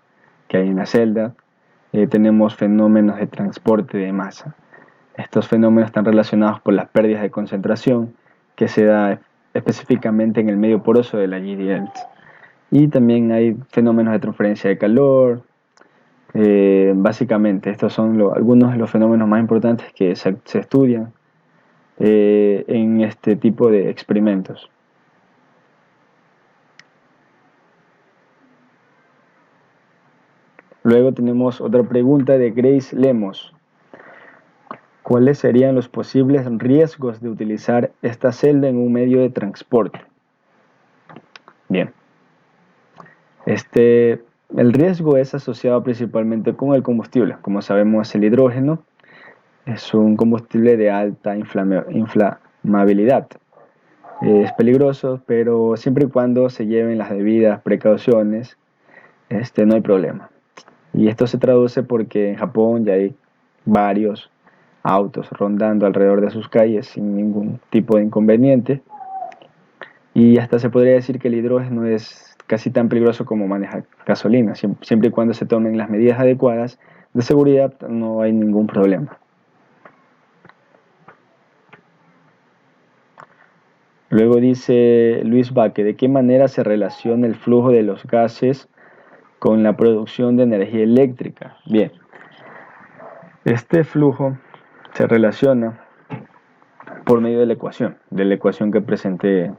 [SPEAKER 1] que hay en la celda. Tenemos fenómenos de transporte de masa. Estos fenómenos están relacionados por las pérdidas de concentración que se da específicamente en el medio poroso de la GDL. Y también hay fenómenos de transferencia de calor. Básicamente, estos son algunos de los fenómenos más importantes que se estudian en este tipo de experimentos. Luego tenemos otra pregunta de Grace Lemos. ¿Cuáles serían los posibles riesgos de utilizar esta celda en un medio de transporte? Bien, el riesgo es asociado principalmente con el combustible. Como sabemos, el hidrógeno es un combustible de alta inflamabilidad. Es peligroso, pero siempre y cuando se lleven las debidas precauciones, no hay problema. Y esto se traduce porque en Japón ya hay varios autos rondando alrededor de sus calles sin ningún tipo de inconveniente. Y hasta se podría decir que el hidrógeno es casi tan peligroso como manejar gasolina. Siempre y cuando se tomen las medidas adecuadas de seguridad, no hay ningún problema. Luego dice Luis Baque, ¿de qué manera se relaciona el flujo de los gases con la producción de energía eléctrica? Bien, este flujo se relaciona por medio de la ecuación que presenté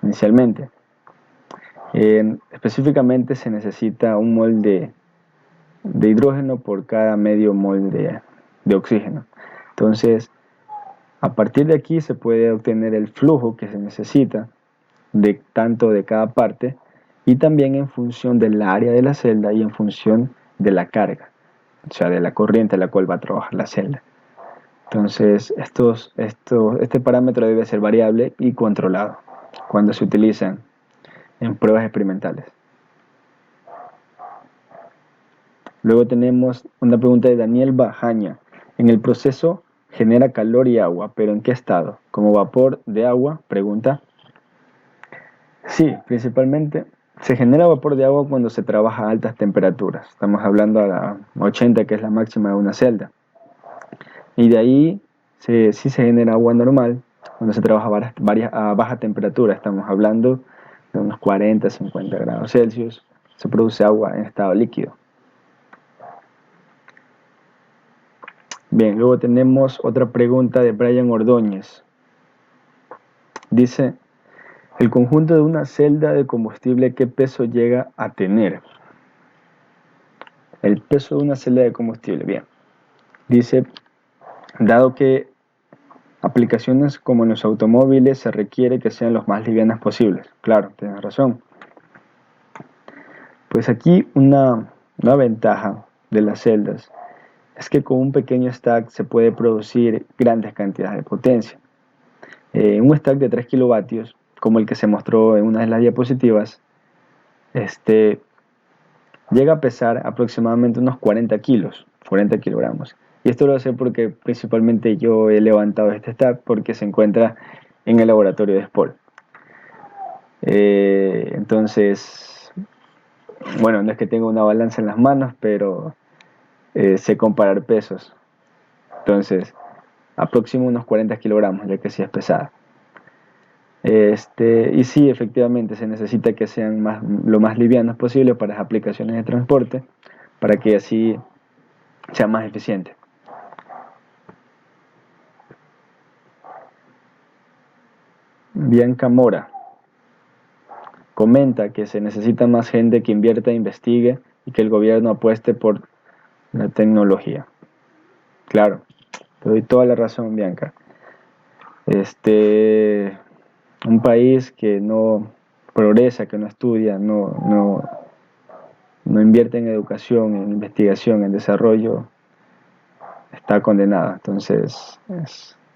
[SPEAKER 1] inicialmente. Específicamente se necesita un mol de hidrógeno por cada medio mol de oxígeno. Entonces, a partir de aquí se puede obtener el flujo que se necesita tanto de cada parte y también en función del área de la celda y en función de la carga, o sea, de la corriente a la cual va a trabajar la celda. Entonces, este parámetro debe ser variable y controlado cuando se utilizan en pruebas experimentales. Luego tenemos una pregunta de Daniel Bajaña. En el proceso genera calor y agua, pero ¿en qué estado? ¿Como vapor de agua? Pregunta. Sí, principalmente se genera vapor de agua cuando se trabaja a altas temperaturas. Estamos hablando a la 80, que es la máxima de una celda. Y de ahí sí se genera agua normal cuando se trabaja a baja temperatura. Estamos hablando de unos 40, 50 grados Celsius. Se produce agua en estado líquido. Bien, luego tenemos otra pregunta de Brian Ordóñez. Dice, el conjunto de una celda de combustible, ¿qué peso llega a tener? El peso de una celda de combustible, bien. Dice, dado que aplicaciones como en los automóviles se requiere que sean los más livianas posibles. Claro, tienes razón. Pues aquí una ventaja de las celdas es que con un pequeño stack se puede producir grandes cantidades de potencia. Un stack de 3 kilovatios, como el que se mostró en una de las diapositivas, llega a pesar aproximadamente unos 40 kilos, 40 kilogramos. Y esto lo sé porque principalmente yo he levantado este stack porque se encuentra en el laboratorio de SPOL. Entonces, bueno, no es que tenga una balanza en las manos, pero sé comparar pesos. Entonces, aproximo unos 40 kilogramos, ya que sí es pesada. Y sí, efectivamente, se necesita que sean lo más livianos posible para las aplicaciones de transporte, para que así sea más eficiente. Bianca Mora comenta que se necesita más gente que invierta e investigue y que el gobierno apueste por la tecnología. Claro, te doy toda la razón, Bianca. Este, un país que no progresa, que no estudia, no invierte en educación, en investigación, en desarrollo, está condenado. Entonces,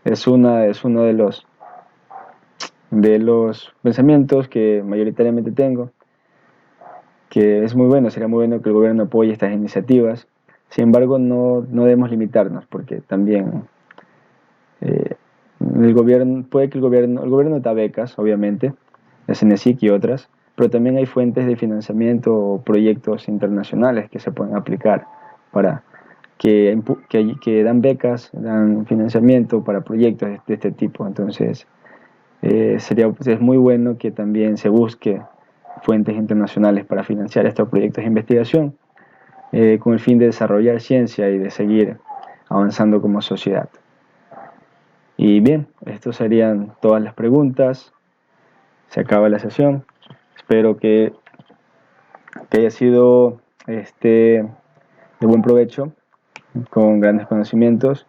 [SPEAKER 1] es uno de los pensamientos que mayoritariamente tengo, que es muy bueno, sería muy bueno que el gobierno apoye estas iniciativas. Sin embargo, no debemos limitarnos, porque también eh, puede que el gobierno da becas, obviamente, la CNESIC y otras, pero también hay fuentes de financiamiento o proyectos internacionales que se pueden aplicar para que dan becas, dan financiamiento para proyectos de este tipo. Entonces, es muy bueno que también se busque fuentes internacionales para financiar estos proyectos de investigación con el fin de desarrollar ciencia y de seguir avanzando como sociedad. Y bien, estas serían todas las preguntas. Se acaba la sesión. Espero que haya sido de buen provecho, con grandes conocimientos.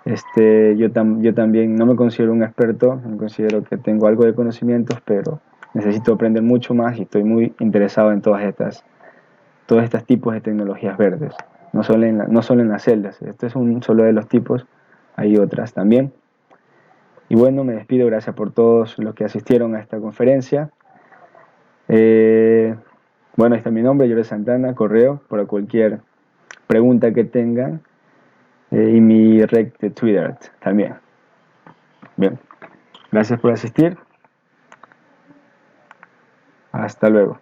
[SPEAKER 1] Yo también no me considero un experto, me considero que tengo algo de conocimientos, pero necesito aprender mucho más y estoy muy interesado en todos estos tipos de tecnologías verdes. No solo en las celdas, este es un solo de los tipos, hay otras también. Y bueno, me despido, gracias por todos los que asistieron a esta conferencia. Eh, bueno, ahí está mi nombre, Jorge Santana, correo, para cualquier pregunta que tengan. Y mi red de Twitter también. Bien, gracias por asistir. Hasta luego.